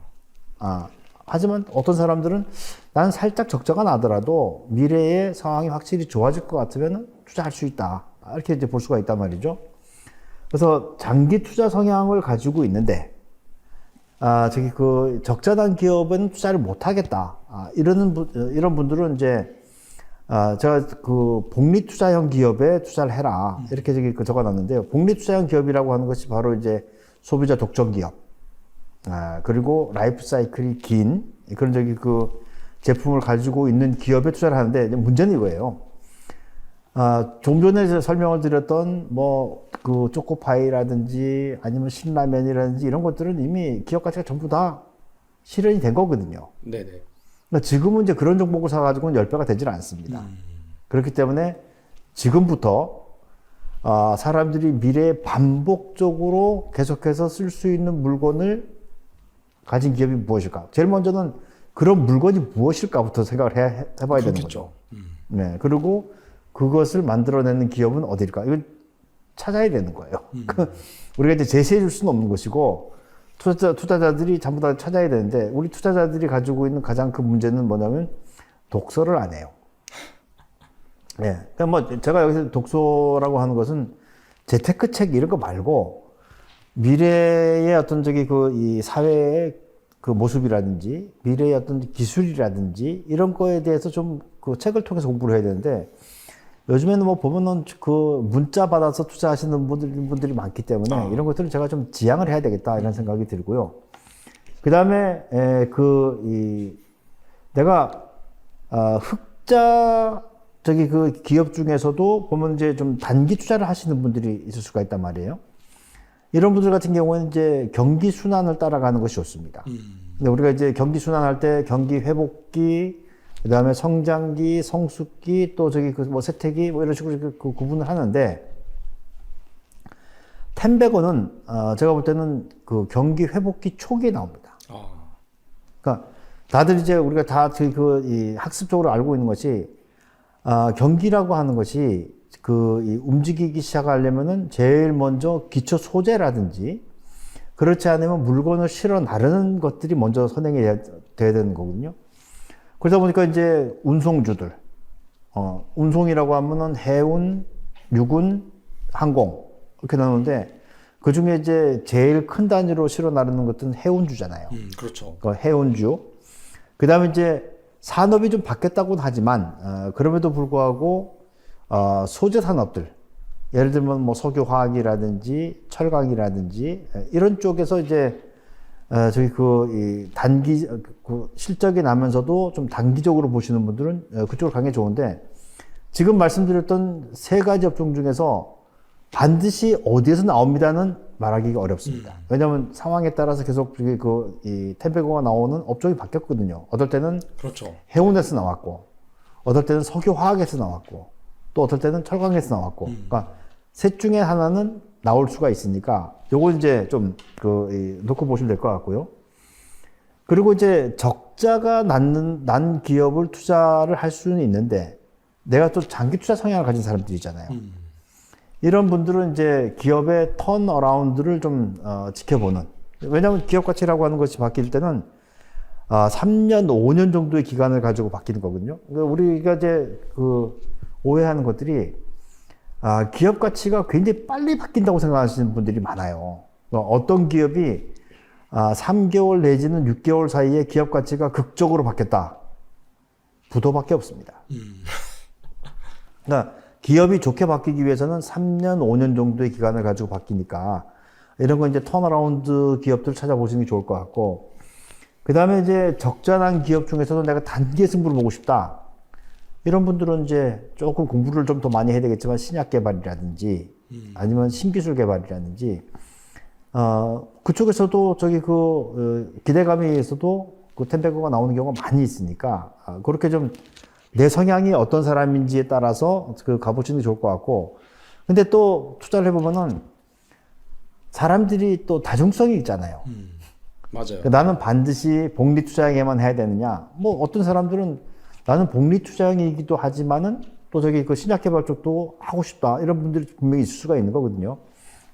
하지만 어떤 사람들은 나는 살짝 적자가 나더라도 미래의 상황이 확실히 좋아질 것 같으면 투자할 수 있다. 이렇게 이제 볼 수가 있단 말이죠. 그래서 장기 투자 성향을 가지고 있는데, 적자단 기업은 투자를 못 하겠다. 이런 분들은 이제, 제가 복리 투자형 기업에 투자를 해라. 이렇게 적어 놨는데요. 복리 투자형 기업이라고 하는 것이 바로 이제 소비자 독점 기업. 그리고 라이프 사이클이 긴 그런 제품을 가지고 있는 기업에 투자를 하는데 문제는 이거예요. 좀 전에 설명을 드렸던 초코파이라든지 아니면 신라면이라든지 이런 것들은 이미 기업 가치가 전부 다 실현이 된 거거든요. 네네. 그러니까 지금은 이제 그런 종목을 사가지고는 10배가 되질 않습니다. 그렇기 때문에 지금부터 사람들이 미래에 반복적으로 계속해서 쓸 수 있는 물건을 가진 기업이 무엇일까? 제일 먼저는 그런 물건이 무엇일까부터 생각을 해봐야 되는 거죠. 네. 그리고 그것을 만들어내는 기업은 어디일까? 이걸 찾아야 되는 거예요. 우리가 이제 제시해 줄 수는 없는 것이고, 투자자들이 전부 다 찾아야 되는데, 우리 투자자들이 가지고 있는 가장 큰 문제는 뭐냐면, 독서를 안 해요. 네. 그러니까 제가 여기서 독서라고 하는 것은 재테크 책 이런 거 말고, 미래의 어떤 이 사회의 그 모습이라든지, 미래의 어떤 기술이라든지, 이런 거에 대해서 좀 그 책을 통해서 공부를 해야 되는데, 요즘에는 보면은 문자 받아서 투자하시는 분들이 많기 때문에 이런 것들을 제가 좀 지양을 해야 되겠다, 이런 생각이 들고요. 그 다음에, 내가, 흑자, 기업 중에서도 보면 이제 좀 단기 투자를 하시는 분들이 있을 수가 있단 말이에요. 이런 분들 같은 경우에는 이제 경기 순환을 따라가는 것이 좋습니다. 근데 우리가 이제 경기 순환할 때 경기 회복기, 그 다음에 성장기, 성숙기, 또 세태기, 이런 식으로 구분을 하는데, 텐베거는, 제가 볼 때는 그 경기 회복기 초기에 나옵니다. 그러니까 다들 이제 우리가 다 이 학습적으로 알고 있는 것이, 경기라고 하는 것이 이 움직이기 시작하려면은 제일 먼저 기초 소재라든지, 그렇지 않으면 물건을 실어 나르는 것들이 먼저 선행이 돼야 되는 거거든요. 그러다 보니까 이제 운송주들, 운송이라고 하면은 해운, 육운, 항공, 이렇게 나오는데, 그 중에 이제 제일 큰 단위로 실어 나르는 것은 해운주잖아요. 그렇죠. 그 해운주. 그 다음에 이제 산업이 좀 바뀌었다고는 하지만, 그럼에도 불구하고, 소재 산업들. 예를 들면 뭐 석유화학이라든지 철강이라든지, 이런 쪽에서 이제, 저기 이 단기, 그 실적이 나면서도 좀 단기적으로 보시는 분들은 그쪽으로 가는 게 좋은데, 지금 말씀드렸던 세 가지 업종 중에서 반드시 어디에서 나옵니다는 말하기가 어렵습니다. 왜냐하면 상황에 따라서 계속 이 템베고가 나오는 업종이 바뀌었거든요. 어떨 때는 그렇죠. 해운에서 나왔고, 어떨 때는 석유화학에서 나왔고, 또 어떨 때는 철강에서 나왔고, 그러니까 셋 중에 하나는 나올 수가 있으니까 요거 이제 좀 놓고 보시면 될 것 같고요. 그리고 이제 적자가 난 기업을 투자를 할 수는 있는데 내가 또 장기 투자 성향을 가진 사람들이 있잖아요. 이런 분들은 이제 기업의 턴어라운드를 좀 지켜보는. 왜냐하면 기업 가치라고 하는 것이 바뀔 때는 3년, 5년 정도의 기간을 가지고 바뀌는 거거든요. 그러니까 우리가 이제 오해하는 것들이 기업 가치가 굉장히 빨리 바뀐다고 생각하시는 분들이 많아요. 어떤 기업이 3개월 내지는 6개월 사이에 기업 가치가 극적으로 바뀌었다. 부도밖에 없습니다. 그러니까 기업이 좋게 바뀌기 위해서는 3년, 5년 정도의 기간을 가지고 바뀌니까 이런 건 이제 턴어라운드 기업들 찾아보시는 게 좋을 것 같고, 그 다음에 이제 적자난 기업 중에서도 내가 단기의 승부를 보고 싶다. 이런 분들은 이제 조금 공부를 좀 더 많이 해야 되겠지만 신약 개발이라든지 아니면 신기술 개발이라든지 그쪽에서도 기대감에 의해서도 그 템베고가 나오는 경우가 많이 있으니까 그렇게 좀 내 성향이 어떤 사람인지에 따라서 가보시는 게 좋을 것 같고, 근데 또 투자를 해보면은 사람들이 또 다중성이 있잖아요. 맞아요. 나는 반드시 복리 투자에게만 해야 되느냐? 뭐 어떤 사람들은 나는 복리 투자형이기도 하지만은 또 그 신약 개발 쪽도 하고 싶다. 이런 분들이 분명히 있을 수가 있는 거거든요.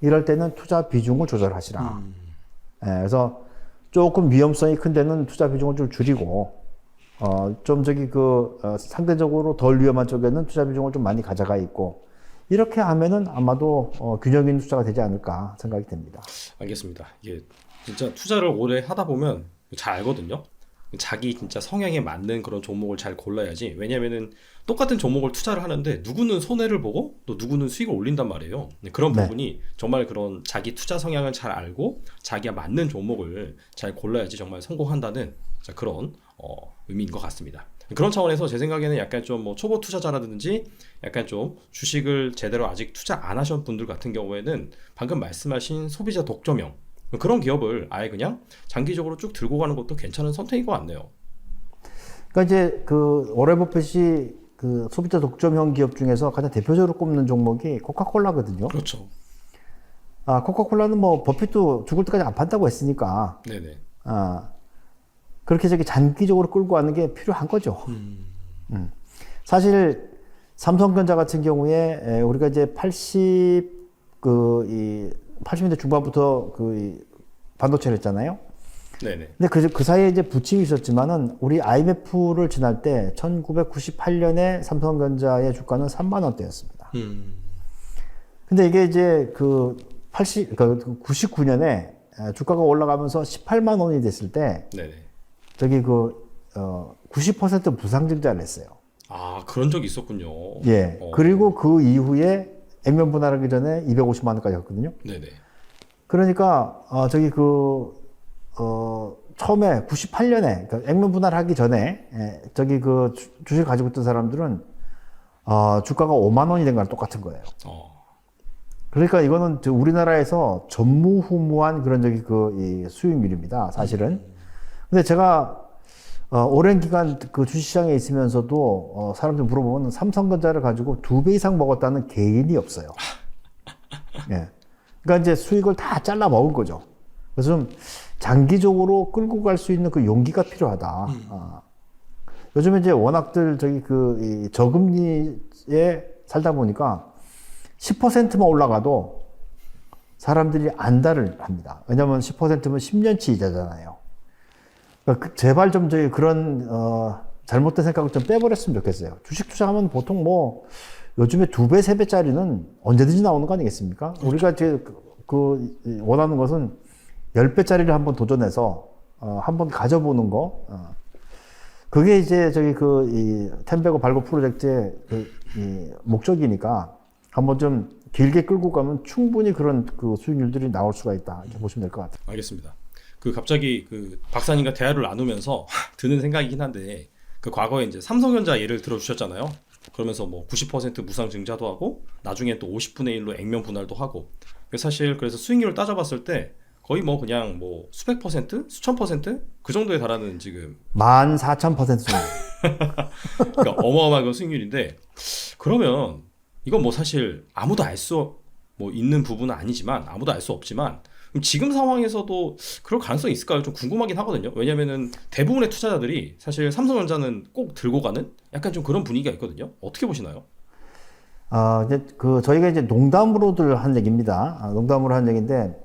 이럴 때는 투자 비중을 조절하시라. 그래서 조금 위험성이 큰 데는 투자 비중을 좀 줄이고, 좀 상대적으로 덜 위험한 쪽에는 투자 비중을 좀 많이 가져가 있고, 이렇게 하면은 아마도 균형 있는 투자가 되지 않을까 생각이 됩니다. 알겠습니다. 이게 진짜 투자를 오래 하다 보면 잘 알거든요. 자기 진짜 성향에 맞는 그런 종목을 잘 골라야지. 왜냐면은 똑같은 종목을 투자를 하는데 누구는 손해를 보고 또 누구는 수익을 올린단 말이에요. 그런 부분이 정말 그런 자기 투자 성향을 잘 알고 자기가 맞는 종목을 잘 골라야지 정말 성공한다는 그런 의미인 것 같습니다. 그런 차원에서 제 생각에는 약간 좀 뭐 초보 투자자라든지 약간 좀 주식을 제대로 아직 투자 안 하신 분들 같은 경우에는 방금 말씀하신 소비자 독점형 그런 기업을 아예 그냥 장기적으로 쭉 들고 가는 것도 괜찮은 선택인 것 같네요. 그러니까 이제 워렌 버핏이 소비자 독점형 기업 중에서 가장 대표적으로 꼽는 종목이 코카콜라거든요. 그렇죠. 코카콜라는 뭐 버핏도 죽을 때까지 안 판다고 했으니까. 네네. 그렇게 장기적으로 끌고 가는 게 필요한 거죠. 사실 삼성전자 같은 경우에 우리가 이제 80년대 중반부터 반도체를 했잖아요. 네네. 근데 그 사이에 이제 부침이 있었지만은 우리 IMF를 지날 때 1998년에 삼성전자의 주가는 3만 원대였습니다. 근데 이게 이제 99년에 주가가 올라가면서 18만 원이 됐을 때 네네. 90% 부상증자를 했어요. 그런 적이 있었군요. 예. 그리고 그 이후에 액면 분할하기 전에 250만 원까지 갔거든요. 네네. 그러니까 처음에 98년에 그러니까 액면 분할하기 전에 주식 가지고 있던 사람들은 주가가 5만 원이 된 거랑 똑같은 거예요. 그러니까 이거는 우리나라에서 전무후무한 그런 이 수익률입니다. 사실은. 근데 제가 오랜 기간 주식시장에 있으면서도 사람들 물어보면 삼성전자를 가지고 2배 이상 먹었다는 개인이 없어요. 예. 그러니까 이제 수익을 다 잘라 먹은 거죠. 그래서 좀 장기적으로 끌고 갈 수 있는 용기가 필요하다. 요즘에 이제 워낙들 이 저금리에 살다 보니까 10%만 올라가도 사람들이 안달을 합니다. 왜냐면 10%면 10년치 이자잖아요. 그러니까 제발 좀 그런 잘못된 생각을 좀 빼버렸으면 좋겠어요. 주식 투자하면 보통 요즘에 2배, 3배짜리는 언제든지 나오는 거 아니겠습니까? 그렇죠. 우리가 이제 원하는 것은 10배짜리를 한번 도전해서 한번 가져보는 거. 그게 이제 이 텐베거 발굴 프로젝트의 이 목적이니까 한번 좀 길게 끌고 가면 충분히 그런 그 수익률들이 나올 수가 있다. 이렇게 보시면 될 것 같아요. 알겠습니다. 갑자기 박사님과 대화를 나누면서 드는 생각이긴 한데, 과거에 이제 삼성전자 예를 들어주셨잖아요. 그러면서 뭐 90% 무상 증자도 하고, 나중에 또 50분의 1로 액면 분할도 하고, 사실 그래서 수익률을 따져봤을 때 거의 뭐 그냥 뭐 수백 퍼센트, 수천 퍼센트 그 정도에 달하는 지금 14,000% 정도. 그러니까 어마어마한 건 수익률인데, 그러면 이건 뭐 사실 아무도 알 수 뭐 있는 부분은 아니지만, 아무도 알 수 없지만, 그럼 지금 상황에서도 그럴 가능성이 있을까요? 좀 궁금하긴 하거든요. 왜냐면은 대부분의 투자자들이 사실 삼성전자는 꼭 들고 가는 약간 좀 그런 분위기가 있거든요. 어떻게 보시나요? 이제 저희가 이제 농담으로들 한 얘기입니다. 농담으로 한 얘기인데,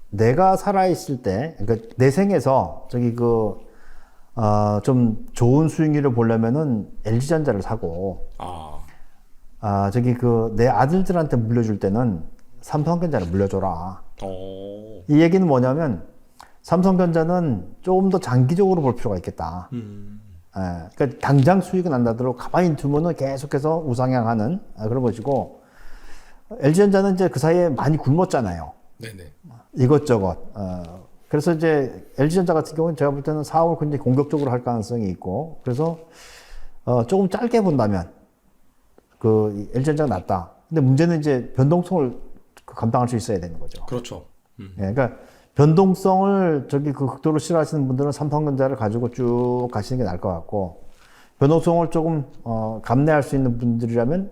내가 살아있을 때, 그러니까 내 생에서 좀 좋은 수익률을 보려면은 LG전자를 사고, 내 아들들한테 물려줄 때는 삼성전자를 물려줘라. 이 얘기는 뭐냐면, 삼성전자는 조금 더 장기적으로 볼 필요가 있겠다. 그러니까 당장 수익은 안 나도록 가만히 두면은 계속해서 우상향하는 그런 것이고, LG전자는 이제 그 사이에 많이 굶었잖아요. 네네. 이것저것. 그래서 이제 LG전자 같은 경우는 제가 볼 때는 사업을 굉장히 공격적으로 할 가능성이 있고, 그래서 조금 짧게 본다면 LG전자가 낫다. 근데 문제는 이제 변동성을 감당할 수 있어야 되는 거죠. 그렇죠. 예, 그러니까 변동성을 극도로 싫어하시는 분들은 삼성전자를 가지고 쭉 가시는 게 나을 것 같고, 변동성을 조금 감내할 수 있는 분들이라면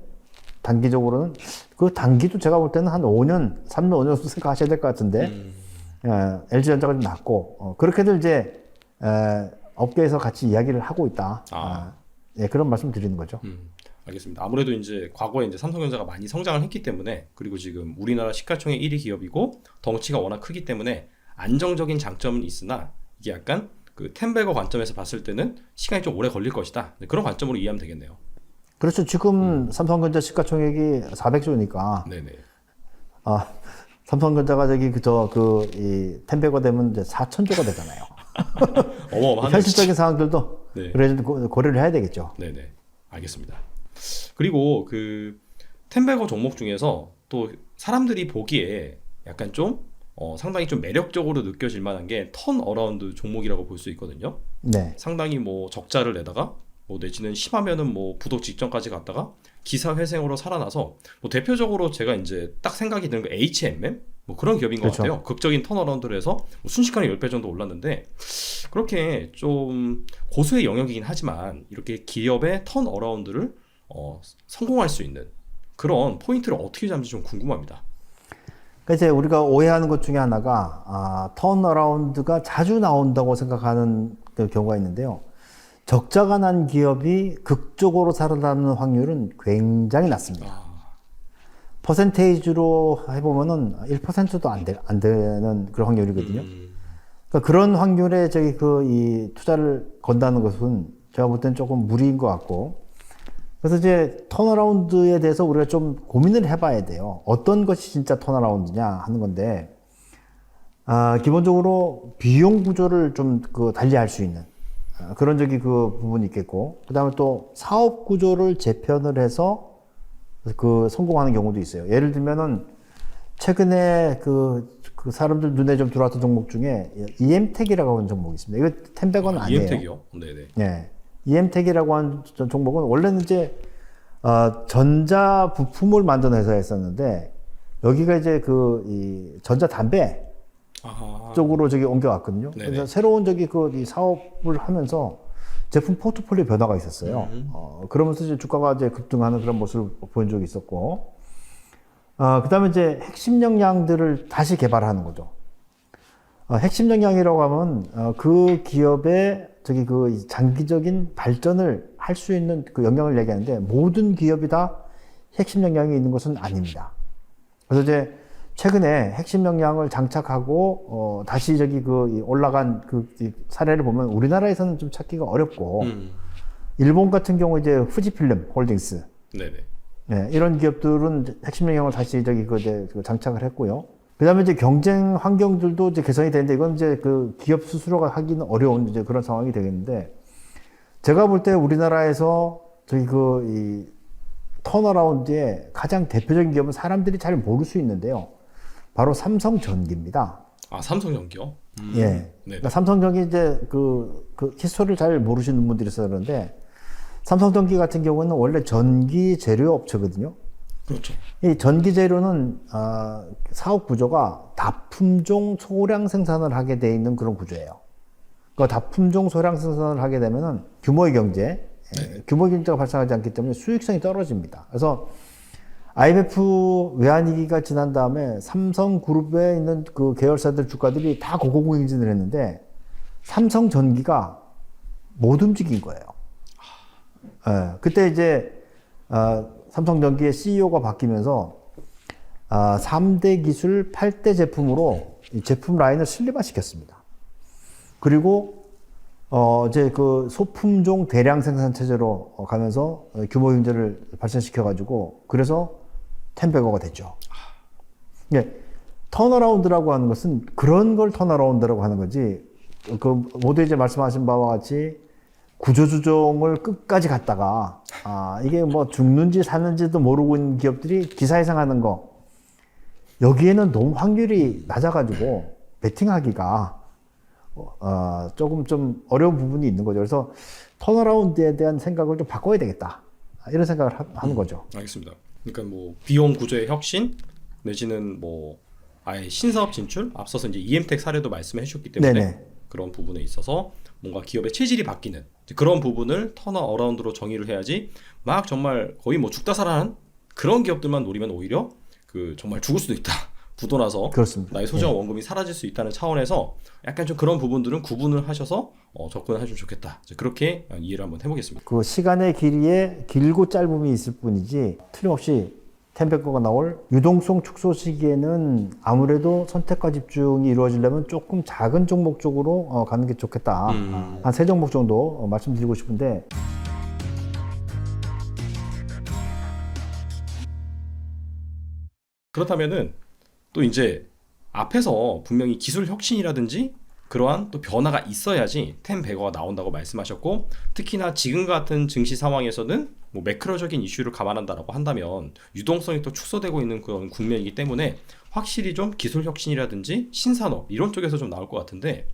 단기적으로는 단기도 제가 볼 때는 한 5년, 3년, 5년 정도 생각하셔야 될 것 같은데, LG전자가 좀 낫고, 그렇게들 이제 업계에서 같이 이야기를 하고 있다. 예, 그런 말씀 드리는 거죠. 알겠습니다. 아무래도 이제 과거에 이제 삼성전자가 많이 성장을 했기 때문에, 그리고 지금 우리나라 시가총액 1위 기업이고 덩치가 워낙 크기 때문에 안정적인 장점은 있으나, 이게 약간 텐베거 관점에서 봤을 때는 시간이 좀 오래 걸릴 것이다. 그런 관점으로 이해하면 되겠네요. 그렇죠. 지금 삼성전자 시가총액이 400조니까. 네네. 삼성전자가 이 텐베거 되면 이제 4,000조가 되잖아요. 어마어마한 현실적인 상황들도 네. 그래도 고려를 해야 되겠죠. 네네. 알겠습니다. 그리고 텐베거 종목 중에서 또 사람들이 보기에 약간 좀 상당히 좀 매력적으로 느껴질 만한 게 턴어라운드 종목이라고 볼 수 있거든요. 네. 상당히 뭐 적자를 내다가 뭐 내지는 심하면은 뭐 부도 직전까지 갔다가 기사 회생으로 살아나서, 뭐 대표적으로 제가 이제 딱 생각이 드는 거 HMM 뭐 그런 기업인 것 그렇죠. 같아요. 극적인 턴어라운드를 해서 뭐 순식간에 10배 정도 올랐는데, 그렇게 좀 고수의 영역이긴 하지만 이렇게 기업의 턴어라운드를 성공할 수 있는 그런 포인트를 어떻게 잡는지 좀 궁금합니다. 그러니까 이제 우리가 오해하는 것 중에 하나가 턴어라운드가 자주 나온다고 생각하는 경우가 있는데요. 적자가 난 기업이 극적으로 살아남는 확률은 굉장히 낮습니다. 퍼센테이지로 해보면은 1%도 안 되는 그런 확률이거든요. 그러니까 그런 확률에 이 투자를 건다는 것은 제가 볼 때는 조금 무리인 것 같고, 그래서 이제 턴어라운드에 대해서 우리가 좀 고민을 해봐야 돼요. 어떤 것이 진짜 턴어라운드냐 하는 건데, 기본적으로 비용 구조를 좀 달리할 수 있는 그런 부분이 있겠고, 그 다음에 또 사업 구조를 재편을 해서 성공하는 경우도 있어요. 예를 들면은 최근에 사람들 눈에 좀 들어왔던 종목 중에 EM텍이라고 하는 종목이 있습니다. 이거 텐베거는 아니에요. EM텍이요? 네네. 네. EM텍이라고 하는 종목은 원래는 이제 전자 부품을 만드는 회사였었는데, 여기가 이제 이 전자 담배 쪽으로 옮겨왔거든요. 네네. 그래서 새로운 이 사업을 하면서 제품 포트폴리오 변화가 있었어요. 그러면서 이제 주가가 이제 급등하는 그런 모습을 보인 적이 있었고, 그 다음에 이제 핵심 역량들을 다시 개발하는 거죠. 핵심 역량이라고 하면 그 기업의 장기적인 발전을 할 수 있는 역량을 얘기하는데, 모든 기업이 다 핵심 역량이 있는 것은 아닙니다. 그래서 이제 최근에 핵심 역량을 장착하고 다시 올라간 이 사례를 보면 우리나라에서는 좀 찾기가 어렵고, 일본 같은 경우 이제 후지필름 홀딩스, 네네. 네, 이런 기업들은 핵심 역량을 다시 장착을 했고요. 그다음에 이제 경쟁 환경들도 이제 개선이 되는데 이건 이제 그 기업 스스로가 하기는 어려운 이제 그런 상황이 되겠는데 제가 볼 때 우리나라에서 저희 이 턴어라운드의 가장 대표적인 기업은 사람들이 잘 모를 수 있는데요. 바로 삼성전기입니다. 아, 삼성전기요? 예. 네. 그러니까 삼성전기 이제 그 히스토리를 잘 모르시는 분들이 있어서 그런데 삼성전기 같은 경우는 원래 전기 재료 업체거든요. 그렇죠. 이 전기 재료는 사업 구조가 다품종 소량 생산을 하게 돼 있는 그런 구조예요. 그 다품종 소량 생산을 하게 되면은 규모의 경제, 규모 경제가 발생하지 않기 때문에 수익성이 떨어집니다. 그래서 IMF 외환위기가 지난 다음에 삼성그룹에 있는 그 계열사들 주가들이 다 고공행진을 했는데 삼성전기가 못 움직인 거예요. 그때 이제 삼성전기의 CEO가 바뀌면서 3대 기술 8대 제품으로 이 제품 라인을 슬림화시켰습니다. 그리고 이제 그 소품종 대량 생산 체제로 가면서 규모 경제를 발전시켜가지고 그래서 텐베거가 됐죠. 예, 턴어라운드라고 하는 것은 그런 걸 턴어라운드라고 하는 거지. 그 모두 이제 말씀하신 바와 같이 구조조정을 끝까지 갔다가 이게 뭐 죽는지 사는지도 모르고 있는 기업들이 기사회생하는 거 여기에는 너무 확률이 낮아가지고 베팅하기가 조금 좀 어려운 부분이 있는 거죠. 그래서 턴어라운드에 대한 생각을 좀 바꿔야 되겠다. 이런 생각을 하는 거죠. 알겠습니다. 그러니까 뭐 비용 구조의 혁신 내지는 뭐 아예 신사업 진출, 앞서서 이제 EM텍 사례도 말씀해 주셨기 때문에 네네. 그런 부분에 있어서 뭔가 기업의 체질이 바뀌는 그런 부분을 턴어라운드로 정의를 해야지 막 정말 거의 뭐 죽다 살아난 그런 기업들만 노리면 오히려 그 정말 죽을 수도 있다. 부도나서 그렇습니다. 나의 소중한 원금이 사라질 수 있다는 차원에서 약간 좀 그런 부분들은 구분을 하셔서 접근을 해주면 좋겠다. 그렇게 이해를 한번 해보겠습니다. 그 시간의 길이에 길고 짧음이 있을 뿐이지 틀림없이 텐베거가 나올 유동성 축소 시기에는 아무래도 선택과 집중이 이루어지려면 조금 작은 종목 쪽으로 가는 게 좋겠다. 한 3종목 정도 말씀드리고 싶은데 그렇다면은 또 이제 앞에서 분명히 기술 혁신이라든지 그러한 또 변화가 있어야지 텐베거가 나온다고 말씀하셨고 특히나 지금 같은 증시 상황에서는 뭐 매크로적인 이슈를 감안한다라고 한다면 유동성이 또 축소되고 있는 그런 국면이기 때문에 확실히 좀 기술 혁신이라든지 신산업 이런 쪽에서 좀 나올 것 같은데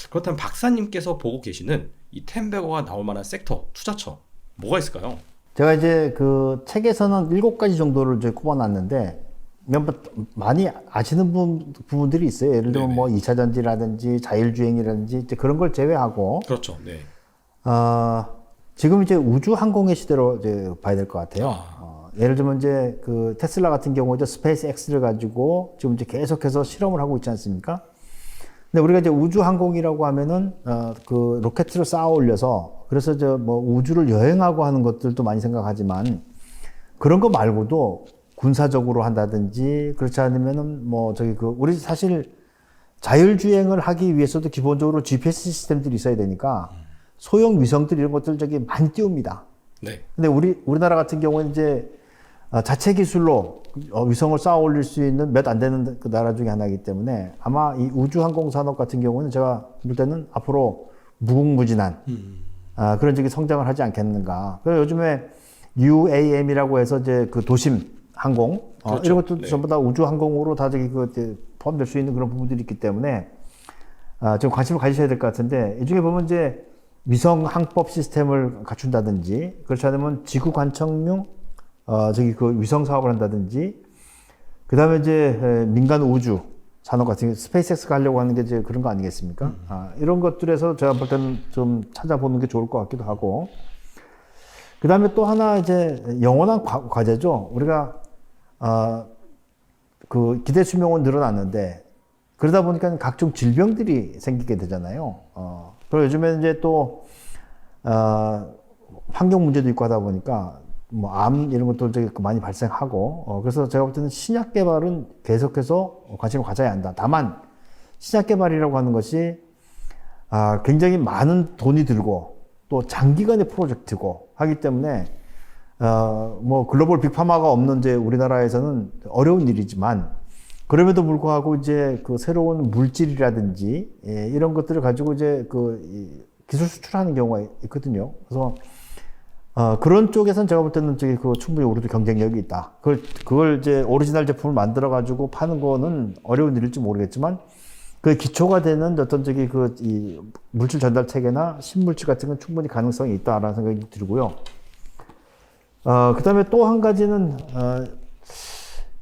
그렇다면 박사님께서 보고 계시는 이 텐베거가 나올 만한 섹터, 투자처 뭐가 있을까요? 제가 이제 그 책에서는 7가지 정도를 이제 꼽아놨는데 많이 아시는 부분들이 있어요. 예를 들면 네네. 뭐 2차 전지라든지 자율주행이라든지 이제 그런 걸 제외하고 그렇죠. 네. 지금 이제 우주 항공의 시대로 이제 봐야 될 것 같아요. 예를 들면 이제 그 테슬라 같은 경우 이제 스페이스 X를 가지고 지금 이제 계속해서 실험을 하고 있지 않습니까? 근데 우리가 이제 우주 항공이라고 하면은 그 로켓을 쌓아 올려서 그래서 저 뭐 우주를 여행하고 하는 것들도 많이 생각하지만 그런 거 말고도 군사적으로 한다든지 그렇지 않으면은 뭐 저기 그 우리 사실 자율주행을 하기 위해서도 기본적으로 GPS 시스템들이 있어야 되니까 소형 위성들 이런 것들 저기 많이 띄웁니다. 네. 근데 우리나라 같은 경우는 이제 자체 기술로 위성을 쌓아 올릴 수 있는 몇 안 되는 그 나라 중에 하나이기 때문에 아마 이 우주항공 산업 같은 경우는 제가 볼 때는 앞으로 무궁무진한 그런 저기 성장을 하지 않겠는가. 그래서 요즘에 UAM이라고 해서 이제 그 도심 항공 그렇죠. 이런 것도 네. 전부 다 우주 항공으로 다 저기 그 포함될 수 있는 그런 부분들이 있기 때문에 좀 관심을 가지셔야 될 것 같은데 이 중에 보면 이제 위성 항법 시스템을 갖춘다든지 그렇지 않으면 지구 관측용 저기 그 위성 사업을 한다든지 그 다음에 이제 민간 우주 산업 같은 게 스페이스X가 하려고 하는 게 이제 그런 거 아니겠습니까? 이런 것들에서 제가 볼 때는 좀 찾아보는 게 좋을 것 같기도 하고 그 다음에 또 하나 이제 영원한 과제죠. 우리가 그 기대 수명은 늘어났는데 그러다 보니까 각종 질병들이 생기게 되잖아요. 그리고 요즘에는 이제 또 환경 문제도 있고 하다 보니까 뭐 암 이런 것도 되게 많이 발생하고 그래서 제가 볼 때는 신약 개발은 계속해서 관심을 가져야 한다. 다만 신약 개발이라고 하는 것이 굉장히 많은 돈이 들고 또 장기간의 프로젝트고 하기 때문에 뭐 글로벌 빅파마가 없는 이제 우리나라에서는 어려운 일이지만 그럼에도 불구하고 이제 그 새로운 물질이라든지 이런 것들을 가지고 이제 이 기술 수출하는 경우가 있거든요. 그래서 그런 쪽에서는 제가 볼 때는 저기 충분히 우리도 경쟁력이 있다. 그걸 이제 오리지널 제품을 만들어 가지고 파는 거는 어려운 일일지 모르겠지만 그 기초가 되는 어떤 이 물질 전달 체계나 신물질 같은 건 충분히 가능성이 있다라는 생각이 들고요. 그다음에 또 한 가지는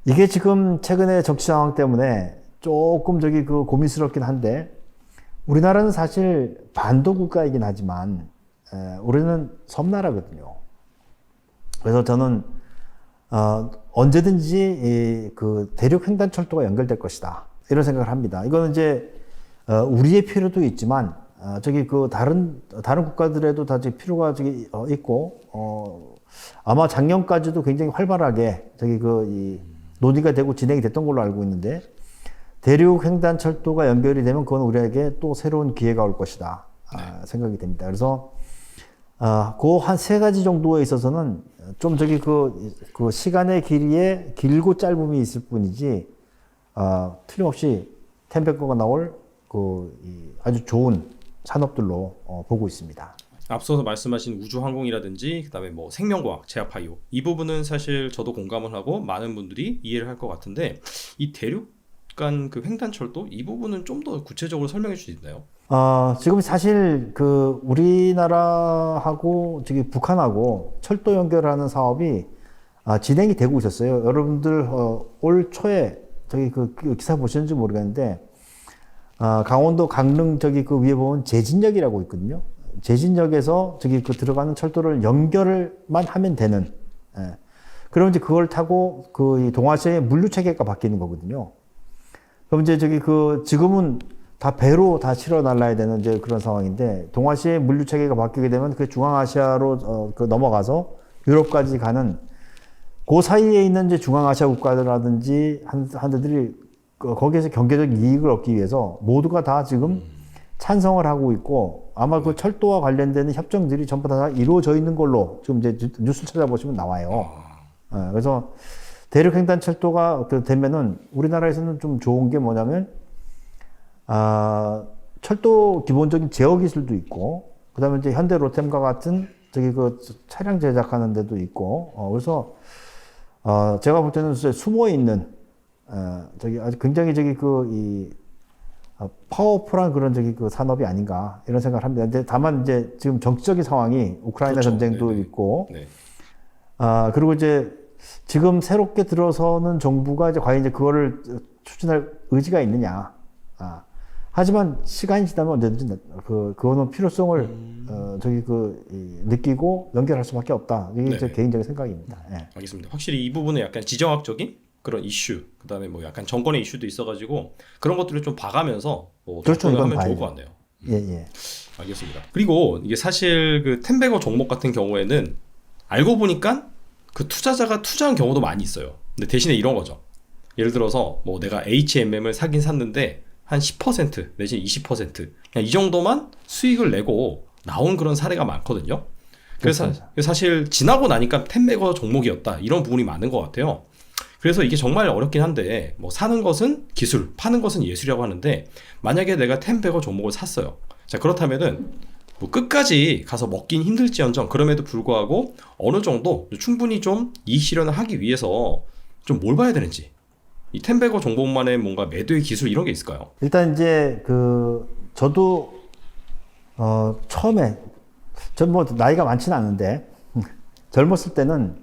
이게 지금 최근에 정치 상황 때문에 조금 고민스럽긴 한데 우리나라는 사실 반도 국가이긴 하지만 우리는 섬나라거든요. 그래서 저는 언제든지 그 대륙 횡단철도가 연결될 것이다 이런 생각을 합니다. 이거는 이제 우리의 필요도 있지만 다른 국가들에도 다 필요가 있고 아마 작년까지도 굉장히 활발하게 이 논의가 되고 진행이 됐던 걸로 알고 있는데 대륙 횡단철도가 연결이 되면 그건 우리에게 또 새로운 기회가 올 것이다 생각이 됩니다. 그래서 그 한 세 가지 정도에 있어서는 좀 그 시간의 길이에 길고 짧음이 있을 뿐이지 틀림없이 템베코가 나올 아주 좋은 산업들로 보고 있습니다. 앞서서 말씀하신 우주항공이라든지 그다음에 뭐 생명과학, 제약바이오 이 부분은 사실 저도 공감을 하고 많은 분들이 이해를 할 것 같은데 이 대륙 간 그 횡단철도 이 부분은 좀 더 구체적으로 설명해 주실 수 있나요? 지금 사실 우리나라하고 북한하고 철도 연결하는 사업이 진행이 되고 있었어요. 여러분들 올 초에 기사 보셨는지 모르겠는데 강원도 강릉 그 위에 보면 제진역이라고 있거든요. 제진역에서 들어가는 철도를 연결만 하면 되는. 그럼 이제 그걸 타고 이 동아시아의 물류 체계가 바뀌는 거거든요. 그럼 이제 지금은 다 배로 다 실어 날라야 되는 이제 그런 상황인데 동아시아의 물류 체계가 바뀌게 되면 그 중앙아시아로 넘어가서 유럽까지 가는 그 사이에 있는 이제 중앙아시아 국가들이라든지 한들이 거기에서 경제적 이익을 얻기 위해서 모두가 다 지금 찬성을 하고 있고 아마 그 철도와 관련되는 협정들이 전부 다 이루어져 있는 걸로 지금 이제 뉴스 찾아보시면 나와요. 그래서 대륙 횡단철도가 되면은 우리나라에서는 좀 좋은 게 뭐냐면 철도 기본적인 제어 기술도 있고 그다음에 이제 현대 로템과 같은 차량 제작하는 데도 있고 그래서 제가 볼 때는 숨어 있는 아주 굉장히 이 파워풀한 그런 산업이 아닌가 이런 생각을 합니다. 근데 다만 이제 지금 정치적인 상황이 우크라이나 그렇죠. 전쟁도 네네. 있고 네. 그리고 이제 지금 새롭게 들어서는 정부가 이제 과연 이제 그거를 추진할 의지가 있느냐. 하지만 시간이 지나면 언제든지 그거는 필요성을 느끼고 연결할 수밖에 없다. 이게 제 개인적인 생각입니다. 예. 알겠습니다. 확실히 이 부분은 약간 지정학적인 그런 이슈, 그다음에 뭐 약간 정권의 이슈도 있어가지고 그런 것들을 좀 봐가면서 그렇죠. 이건 하면 봐야죠. 좋을 것 같네요. 예. 알겠습니다. 그리고 이게 사실 그 템베거 종목 같은 경우에는 알고 보니까 그 투자자가 투자한 경우도 많이 있어요. 근데 대신에 이런 거죠. 예를 들어서 뭐 내가 HMM을 사긴 샀는데 한 10% 내지 20% 그냥 이 정도만 수익을 내고 나온 그런 사례가 많거든요. 그래서 사실 지나고 나니까 템베거 종목이었다 이런 부분이 많은 것 같아요. 그래서 이게 정말 어렵긴 한데 뭐 사는 것은 기술, 파는 것은 예술이라고 하는데 만약에 내가 템베거 종목을 샀어요. 자 그렇다면은 뭐 끝까지 가서 먹긴 힘들지언정 그럼에도 불구하고 어느 정도 충분히 좀 이익 실현을 하기 위해서 좀 뭘 봐야 되는지 이 템베거 종목만의 뭔가 매도의 기술 이런 게 있을까요? 일단 이제 저도 처음에 전 뭐 나이가 많지는 않은데 젊었을 때는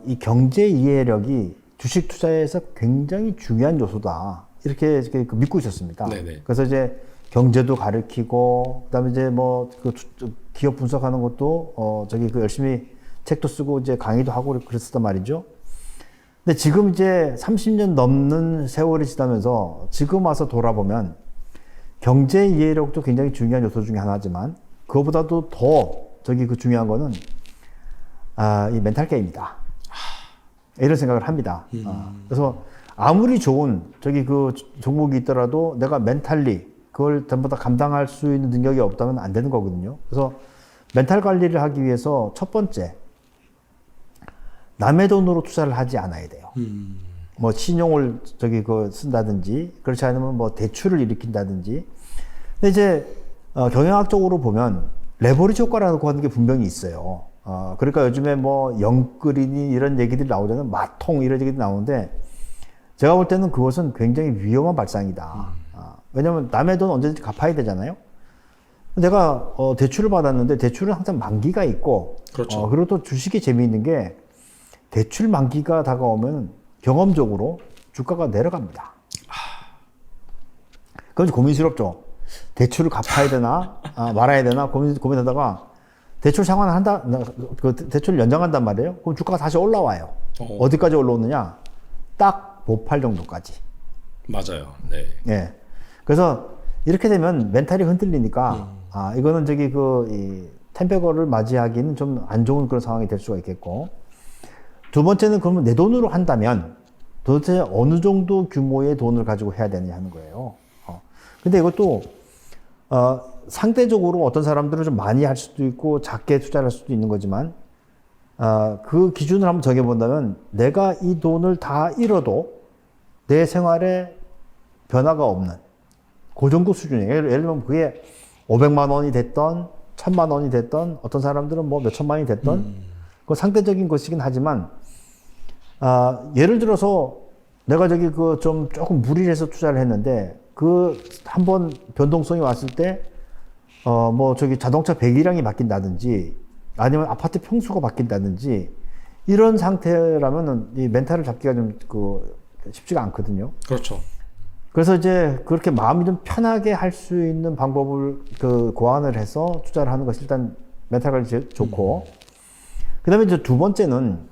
이 경제 이해력이 주식 투자에서 굉장히 중요한 요소다 이렇게 믿고 있었습니다. 네네. 그래서 이제 경제도 가르치고 그다음에 이제 뭐 기업 분석하는 것도 열심히 책도 쓰고 이제 강의도 하고 그랬었단 말이죠. 근데 지금 이제 30년 넘는 세월이 지나면서 지금 와서 돌아보면 경제 이해력도 굉장히 중요한 요소 중에 하나지만 그거보다도 더 중요한 거는 이 멘탈 게임이다. 이런 생각을 합니다. 그래서 아무리 좋은 종목이 있더라도 내가 멘탈리 그걸 전부 다 감당할 수 있는 능력이 없다면 안 되는 거거든요. 그래서 멘탈 관리를 하기 위해서 첫 번째 남의 돈으로 투자를 하지 않아야 돼요. 뭐 신용을 쓴다든지 그렇지 않으면 뭐 대출을 일으킨다든지. 근데 이제 경영학적으로 보면 레버리지 효과라고 하는 게 분명히 있어요. 그러니까 요즘에 뭐 영끌이니 이런 얘기들이 나오잖아요. 마통 이런 얘기들이 나오는데 제가 볼 때는 그것은 굉장히 위험한 발상이다. 왜냐면 남의 돈 언제든지 갚아야 되잖아요. 내가 대출을 받았는데 대출은 항상 만기가 있고 그렇죠. 그리고 또 주식이 재미있는 게 대출 만기가 다가오면 경험적으로 주가가 내려갑니다. 그건 고민스럽죠. 대출을 갚아야 되나 말아야 되나 고민하다가 대출 상환을 한다, 그 대출을 연장한단 말이에요. 그럼 주가가 다시 올라와요. 어디까지 올라오느냐? 딱 보팔 정도까지. 맞아요. 네. 예. 그래서 이렇게 되면 멘탈이 흔들리니까 이거는 이 텐베거를 맞이하기는 좀 안 좋은 그런 상황이 될 수가 있겠고, 두 번째는 그러면 내 돈으로 한다면 도대체 어느 정도 규모의 돈을 가지고 해야 되느냐 하는 거예요. 근데 이것도 상대적으로 어떤 사람들은 좀 많이 할 수도 있고 작게 투자를 할 수도 있는 거지만 그 기준을 한번 정해본다면 내가 이 돈을 다 잃어도 내 생활에 변화가 없는 그 정도 수준이에요. 예를 들면 그게 500만 원이 됐던 1000만 원이 됐던 어떤 사람들은 뭐 몇천만이 됐던 그 상대적인 것이긴 하지만 예를 들어서 내가 좀 조금 무리를 해서 투자를 했는데 한번 변동성이 왔을 때 자동차 배기량이 바뀐다든지 아니면 아파트 평수가 바뀐다든지 이런 상태라면은 이 멘탈을 잡기가 좀 쉽지가 않거든요. 그렇죠. 그래서 이제 그렇게 마음이 좀 편하게 할 수 있는 방법을 고안을 해서 투자를 하는 것이 일단 멘탈 관리 좋고, 그 다음에 이제 두 번째는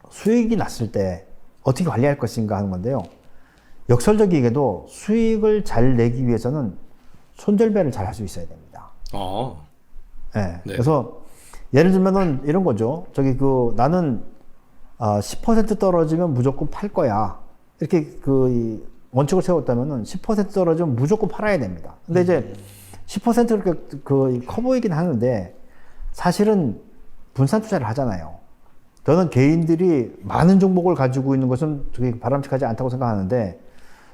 수익이 났을 때 어떻게 관리할 것인가 하는 건데요. 역설적이게도 수익을 잘 내기 위해서는 손절배를 잘 할 수 있어야 됩니다. 네. 네. 그래서 예를 들면은 이런 거죠. 나는 10% 떨어지면 무조건 팔 거야. 이렇게 이 원칙을 세웠다면은 10% 떨어지면 무조건 팔아야 됩니다. 근데 이제 10% 커 보이긴 하는데 사실은 분산 투자를 하잖아요. 저는 개인들이 많은 종목을 가지고 있는 것은 바람직하지 않다고 생각하는데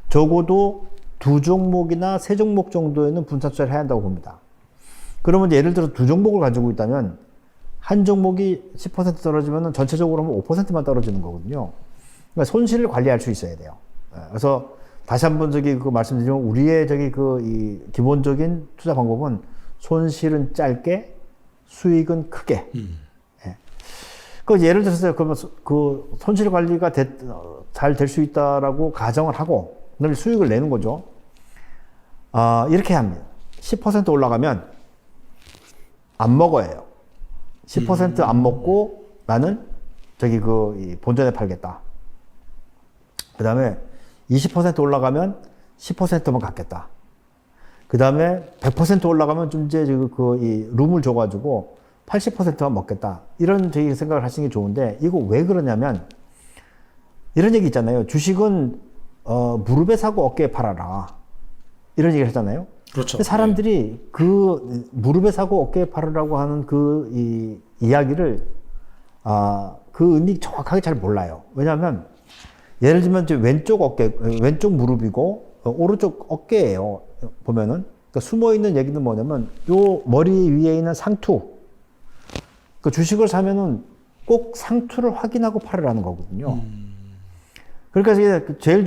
적어도 2종목이나 3종목 정도에는 분산 투자를 해야 한다고 봅니다. 그러면 예를 들어 2종목을 가지고 있다면 한 종목이 10% 떨어지면 전체적으로 하면 5%만 떨어지는 거거든요. 그러니까 손실을 관리할 수 있어야 돼요. 그래서 다시 한번 말씀드리면 우리의 이 기본적인 투자 방법은 손실은 짧게 수익은 크게. 예를 들어서 그러면 손실 관리가 잘 될 수 있다라고 가정을 하고 그다음에 수익을 내는 거죠. 이렇게 합니다. 10% 올라가면 안 먹어요. 10% 안 먹고 나는 이 본전에 팔겠다. 그 다음에 20% 올라가면 10%만 갖겠다. 그 다음에 100% 올라가면 좀 이제 이 룸을 줘가지고 80%만 먹겠다. 이런 생각을 하시는 게 좋은데, 이거 왜 그러냐면, 이런 얘기 있잖아요. 주식은, 무릎에 사고 어깨에 팔아라. 이런 얘기를 하잖아요. 그렇죠. 근데 사람들이 무릎에 사고 어깨에 팔으라고 하는 이 이야기를, 그 의미 정확하게 잘 몰라요. 왜냐하면, 예를 들면 이제 왼쪽 무릎이고, 오른쪽 어깨예요. 보면은. 그러니까 숨어 있는 얘기는 뭐냐면, 요 머리 위에 있는 상투. 주식을 사면은 꼭 상투를 확인하고 팔으라는 거거든요. 그러니까 이게 제일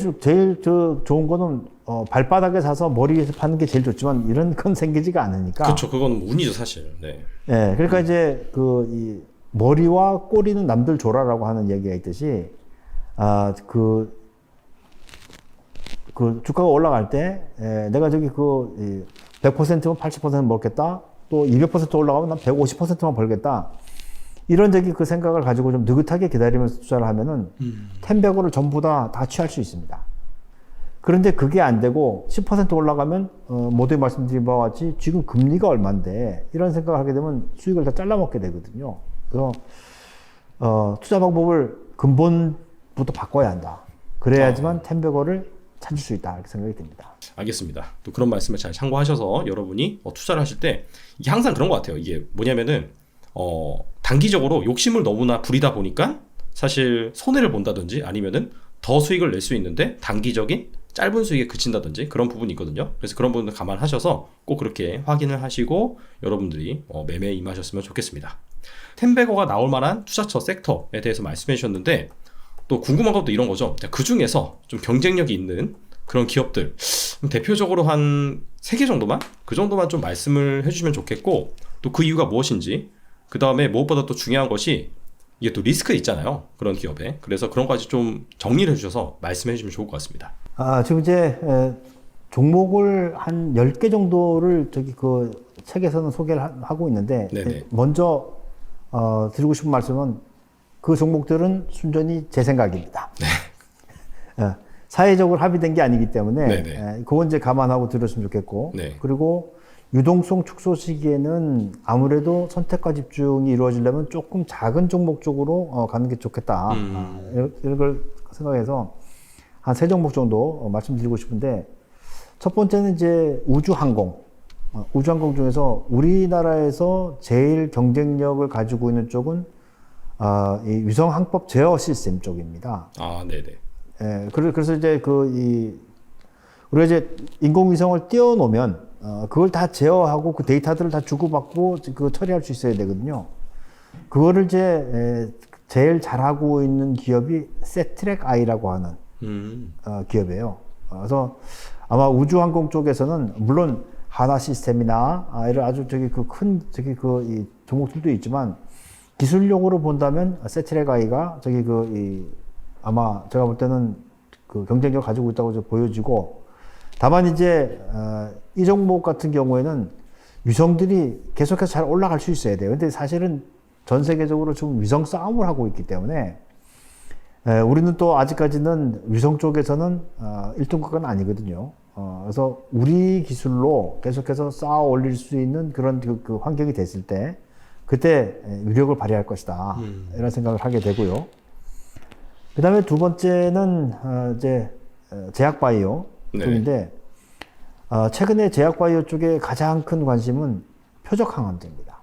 좋은 거는 발바닥에 사서 머리 위에서 파는 게 제일 좋지만 이런 건 생기지가 않으니까. 그렇죠. 그건 운이죠, 사실. 네. 네, 그러니까 이제 이 머리와 꼬리는 남들 줘라라고 하는 얘기가 있듯이 주가가 올라갈 때 내가 100%면 80% 먹겠다. 또 200% 올라가면 난 150%만 벌겠다. 이런 그 생각을 가지고 좀 느긋하게 기다리면서 투자를 하면은 텐베거를 전부 다 취할 수 있습니다. 그런데 그게 안 되고 10% 올라가면 모두에 말씀드린 바와 같이 지금 금리가 얼마인데 이런 생각을 하게 되면 수익을 다 잘라먹게 되거든요. 그래서 투자 방법을 근본부터 바꿔야 한다. 그래야지만 텐베거를 찾을 수 있다 이렇게 생각이 듭니다. 알겠습니다. 또 그런 말씀을 잘 참고하셔서 여러분이 투자를 하실 때 이게 항상 그런 것 같아요. 이게 뭐냐면은 단기적으로 욕심을 너무나 부리다 보니까 사실 손해를 본다든지 아니면은 더 수익을 낼 수 있는데 단기적인 짧은 수익에 그친다든지 그런 부분이 있거든요. 그래서 그런 부분을 감안하셔서 꼭 그렇게 확인을 하시고 여러분들이 매매에 임하셨으면 좋겠습니다. 텐베거가 나올 만한 투자처 섹터에 대해서 말씀해 주셨는데 또 궁금한 것도 이런 거죠. 그 중에서 좀 경쟁력이 있는 그런 기업들 대표적으로 한 3개 정도만 그 정도만 좀 말씀을 해주시면 좋겠고 또 그 이유가 무엇인지 그 다음에 무엇보다 또 중요한 것이 이게 또 리스크 있잖아요. 그런 기업에. 그래서 그런 것까지 좀 정리를 해주셔서 말씀해 주시면 좋을 것 같습니다. 지금 이제 종목을 한 10개 정도를 저기 그 책에서는 소개를 하고 있는데 네네. 먼저 드리고 싶은 말씀은 그 종목들은 순전히 제 생각입니다. 사회적으로 합의된 게 아니기 때문에 그건 이제 감안하고 들었으면 좋겠고 네. 그리고 유동성 축소 시기에는 아무래도 선택과 집중이 이루어지려면 조금 작은 종목 쪽으로 가는 게 좋겠다. 이런 걸 생각해서 한 3종목 정도 말씀드리고 싶은데 첫 번째는 이제 우주항공. 우주항공 중에서 우리나라에서 제일 경쟁력을 가지고 있는 쪽은 이 위성항법 제어 시스템 쪽입니다. 아, 네네. 예, 그래서 이제 우리가 이제 인공위성을 띄워놓으면 그걸 다 제어하고 그 데이터들을 다 주고받고 그 처리할 수 있어야 되거든요. 그거를 이제 제일 잘하고 있는 기업이 세트랙 아이라고 하는 기업이에요. 그래서 아마 우주항공 쪽에서는 물론 하나 시스템이나 이런 아주 이 종목들도 있지만 기술력으로 본다면 세트랙 아이가 아마 제가 볼 때는 그 경쟁력 가지고 있다고 보여지고 다만 이제 이 종목 같은 경우에는 위성들이 계속해서 잘 올라갈 수 있어야 돼요. 근데 사실은 전 세계적으로 지금 위성 싸움을 하고 있기 때문에 우리는 또 아직까지는 위성 쪽에서는 1등국가는 아니거든요. 그래서 우리 기술로 계속해서 쌓아 올릴 수 있는 그런 그 환경이 됐을 때 그때 위력을 발휘할 것이다. 이런 생각을 하게 되고요. 그 다음에 두 번째는 이제 제약바이오 쪽인데 최근에 제약바이오 쪽에 가장 큰 관심은 표적항암제입니다.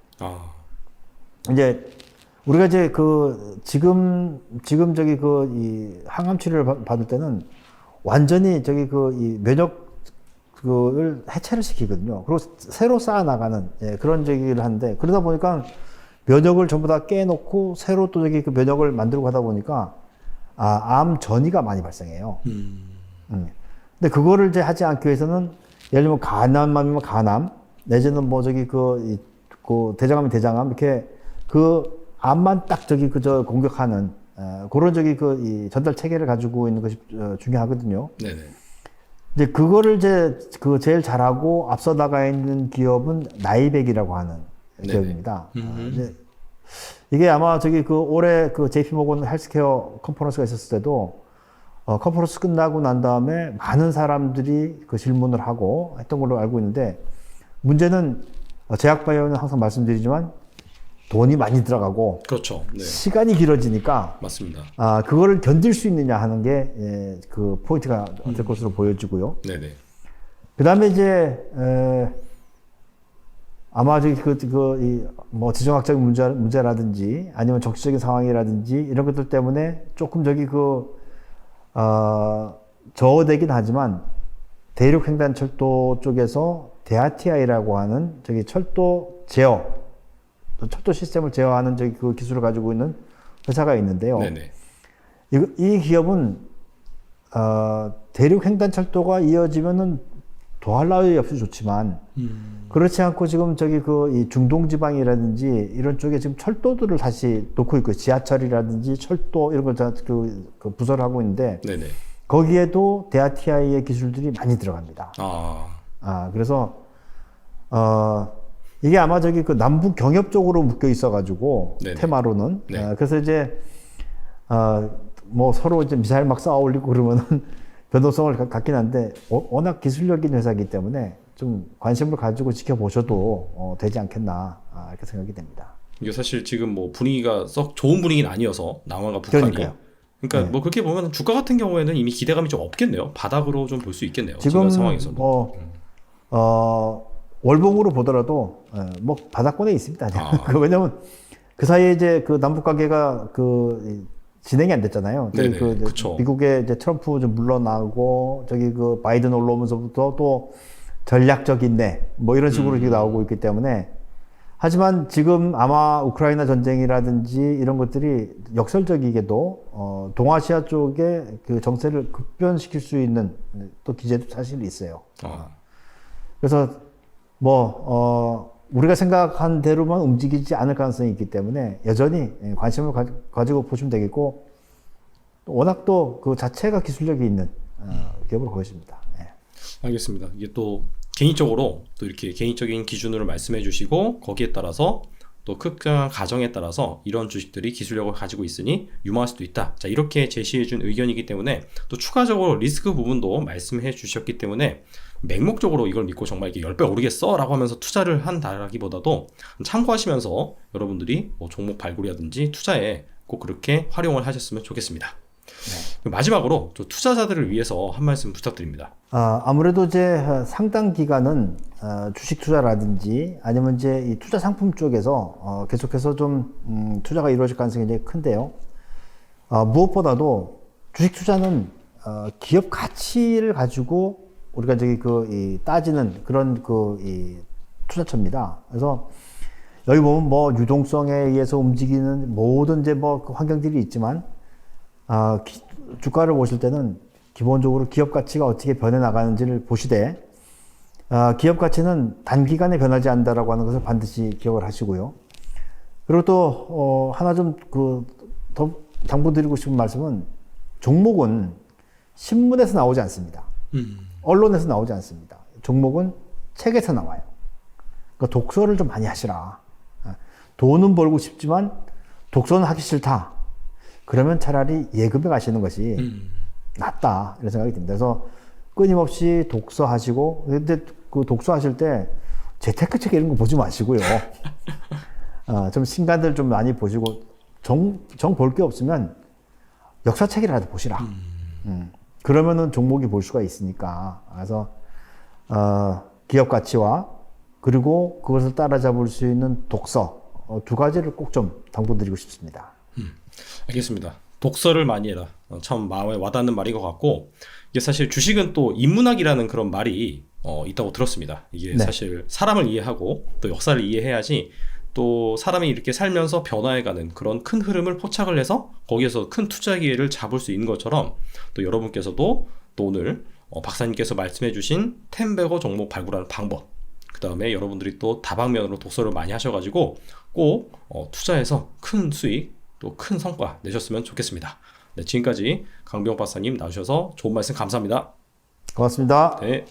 이제 우리가 이제 지금 이 항암 치료를 받을 때는 완전히 이 면역을 해체를 시키거든요. 그리고 새로 쌓아 나가는 그런 얘기를 하는데 그러다 보니까 면역을 전부 다 깨놓고 새로 또 그 면역을 만들고 하다 보니까 암 전이가 많이 발생해요. 근데 그거를 이제 하지 않기 위해서는 예를 들면 간암이면 간암 내지는 대장암이 대장암 이렇게 그 암만 딱 공격하는 그런 이 전달 체계를 가지고 있는 것이 중요하거든요. 네네. 이제 그거를 이제 제일 잘하고 앞서 나가 있는 기업은 나이백이라고 하는 기업입니다. 이제 이게 아마 올해 JP 모건 헬스케어 컨퍼런스가 있었을 때도 컨퍼런스 끝나고 난 다음에 많은 사람들이 질문을 하고 했던 걸로 알고 있는데 문제는 제약바이오는 항상 말씀드리지만 돈이 많이 들어가고 그렇죠. 네. 시간이 길어지니까 맞습니다. 그거를 견딜 수 있느냐 하는 게 그 포인트가 될 것으로 보여지고요. 네네. 그 다음에 이제 아마 뭐 지정학적인 문제라든지 아니면 정치적인 상황이라든지 이런 것들 때문에 조금 저어되긴 하지만 대륙횡단철도 쪽에서 데아티아이라고 하는 철도 시스템을 제어하는 그 기술을 가지고 있는 회사가 있는데요. 네네. 이 기업은 대륙횡단철도가 이어지면은 더할 나위 없이 좋지만 그렇지 않고 지금 이 중동지방이라든지 이런 쪽에 지금 철도들을 다시 놓고 있고 지하철이라든지 철도 이런 걸 다 부설을 하고 있는데 네네. 거기에도 데아티아이의 기술들이 많이 들어갑니다. 그래서 이게 아마 남북 경협 쪽으로 묶여 있어가지고 네네. 테마로는 네. 그래서 이제 뭐 서로 이제 미사일 막 쌓아 올리고 그러면은 변동성을 갖긴 한데 워낙 기술력인 회사이기 때문에 좀 관심을 가지고 지켜보셔도 되지 않겠나 이렇게 생각이 됩니다. 이게 사실 지금 뭐 분위기가 썩 좋은 분위기는 아니어서 남한과 북한이 그러니까 네. 뭐 그렇게 보면 주가 같은 경우에는 이미 기대감이 좀 없겠네요. 바닥으로 좀 볼 수 있겠네요. 지금 상황에서는. 월봉으로 보더라도 뭐 바닥권에 있습니다. 왜냐면 그 사이에 이제 남북 관계가 진행이 안 됐잖아요. 저기 네네, 그 그쵸. 미국의 이제 트럼프 좀 물러나고 저기 그 바이든 올라오면서부터 또 전략적 인내 뭐 이런 식으로 이렇게 나오고 있기 때문에 하지만 지금 아마 우크라이나 전쟁이라든지 이런 것들이 역설적이게도 동아시아 쪽에 그 정세를 급변시킬 수 있는 또 기제도 사실 있어요. 그래서 뭐 우리가 생각한 대로만 움직이지 않을 가능성이 있기 때문에 여전히 관심을 가지고 보시면 되겠고 워낙 또 그 자체가 기술력이 있는 기업으로 보여집니다. 예. 알겠습니다. 이게 또 개인적으로 또 이렇게 개인적인 기준으로 말씀해 주시고 거기에 따라서 또 특정한 가정에 따라서 이런 주식들이 기술력을 가지고 있으니 유망할 수도 있다. 자, 이렇게 제시해 준 의견이기 때문에 또 추가적으로 리스크 부분도 말씀해 주셨기 때문에 맹목적으로 이걸 믿고 정말 이게 10배 오르겠어 라고 하면서 투자를 한다라기보다도 참고하시면서 여러분들이 뭐 종목 발굴이라든지 투자에 꼭 그렇게 활용을 하셨으면 좋겠습니다. 마지막으로 또 투자자들을 위해서 한 말씀 부탁드립니다. 아무래도 이제 상당 기간은 주식 투자라든지 아니면 이제 이 투자 상품 쪽에서 계속해서 좀 투자가 이루어질 가능성이 굉장히 큰데요. 무엇보다도 주식 투자는 기업 가치를 가지고 우리가 저기 이 따지는 그런 이 투자처입니다. 그래서 여기 보면 뭐 유동성에 의해서 움직이는 모든 이제 뭐 그 환경들이 있지만 주가를 보실 때는 기본적으로 기업 가치가 어떻게 변해 나가는지를 보시되 기업 가치는 단기간에 변하지 않는다라고 하는 것을 반드시 기억을 하시고요. 그리고 또 하나 좀 더 당부드리고 싶은 말씀은 종목은 신문에서 나오지 않습니다. 언론에서 나오지 않습니다. 종목은 책에서 나와요. 그러니까 독서를 좀 많이 하시라. 돈은 벌고 싶지만 독서는 하기 싫다. 그러면 차라리 예금에 가시는 것이 낫다. 이런 생각이 듭니다. 그래서 끊임없이 독서하시고, 근데 그 독서하실 때 재테크 책 이런 거 보지 마시고요. 좀 신간들 좀 많이 보시고, 정 볼 게 없으면 역사책이라도 보시라. 그러면은 종목이 볼 수가 있으니까. 그래서, 기업 가치와 그리고 그것을 따라잡을 수 있는 독서, 두 가지를 꼭 좀 당부드리고 싶습니다. 알겠습니다. 독서를 많이 해라. 참 마음에 와닿는 말인 것 같고 이게 사실 주식은 또 인문학이라는 그런 말이 있다고 들었습니다. 이게 네. 사실 사람을 이해하고 또 역사를 이해해야지 또 사람이 이렇게 살면서 변화해가는 그런 큰 흐름을 포착을 해서 거기에서 큰 투자 기회를 잡을 수 있는 것처럼 또 여러분께서도 또 오늘 박사님께서 말씀해주신 텐베거 종목 발굴하는 방법 그 다음에 여러분들이 또 다방면으로 독서를 많이 하셔가지고 꼭 투자해서 큰 수익 또 큰 성과 내셨으면 좋겠습니다. 네, 지금까지 강병 박사님 나오셔서 좋은 말씀 감사합니다. 고맙습니다. 네.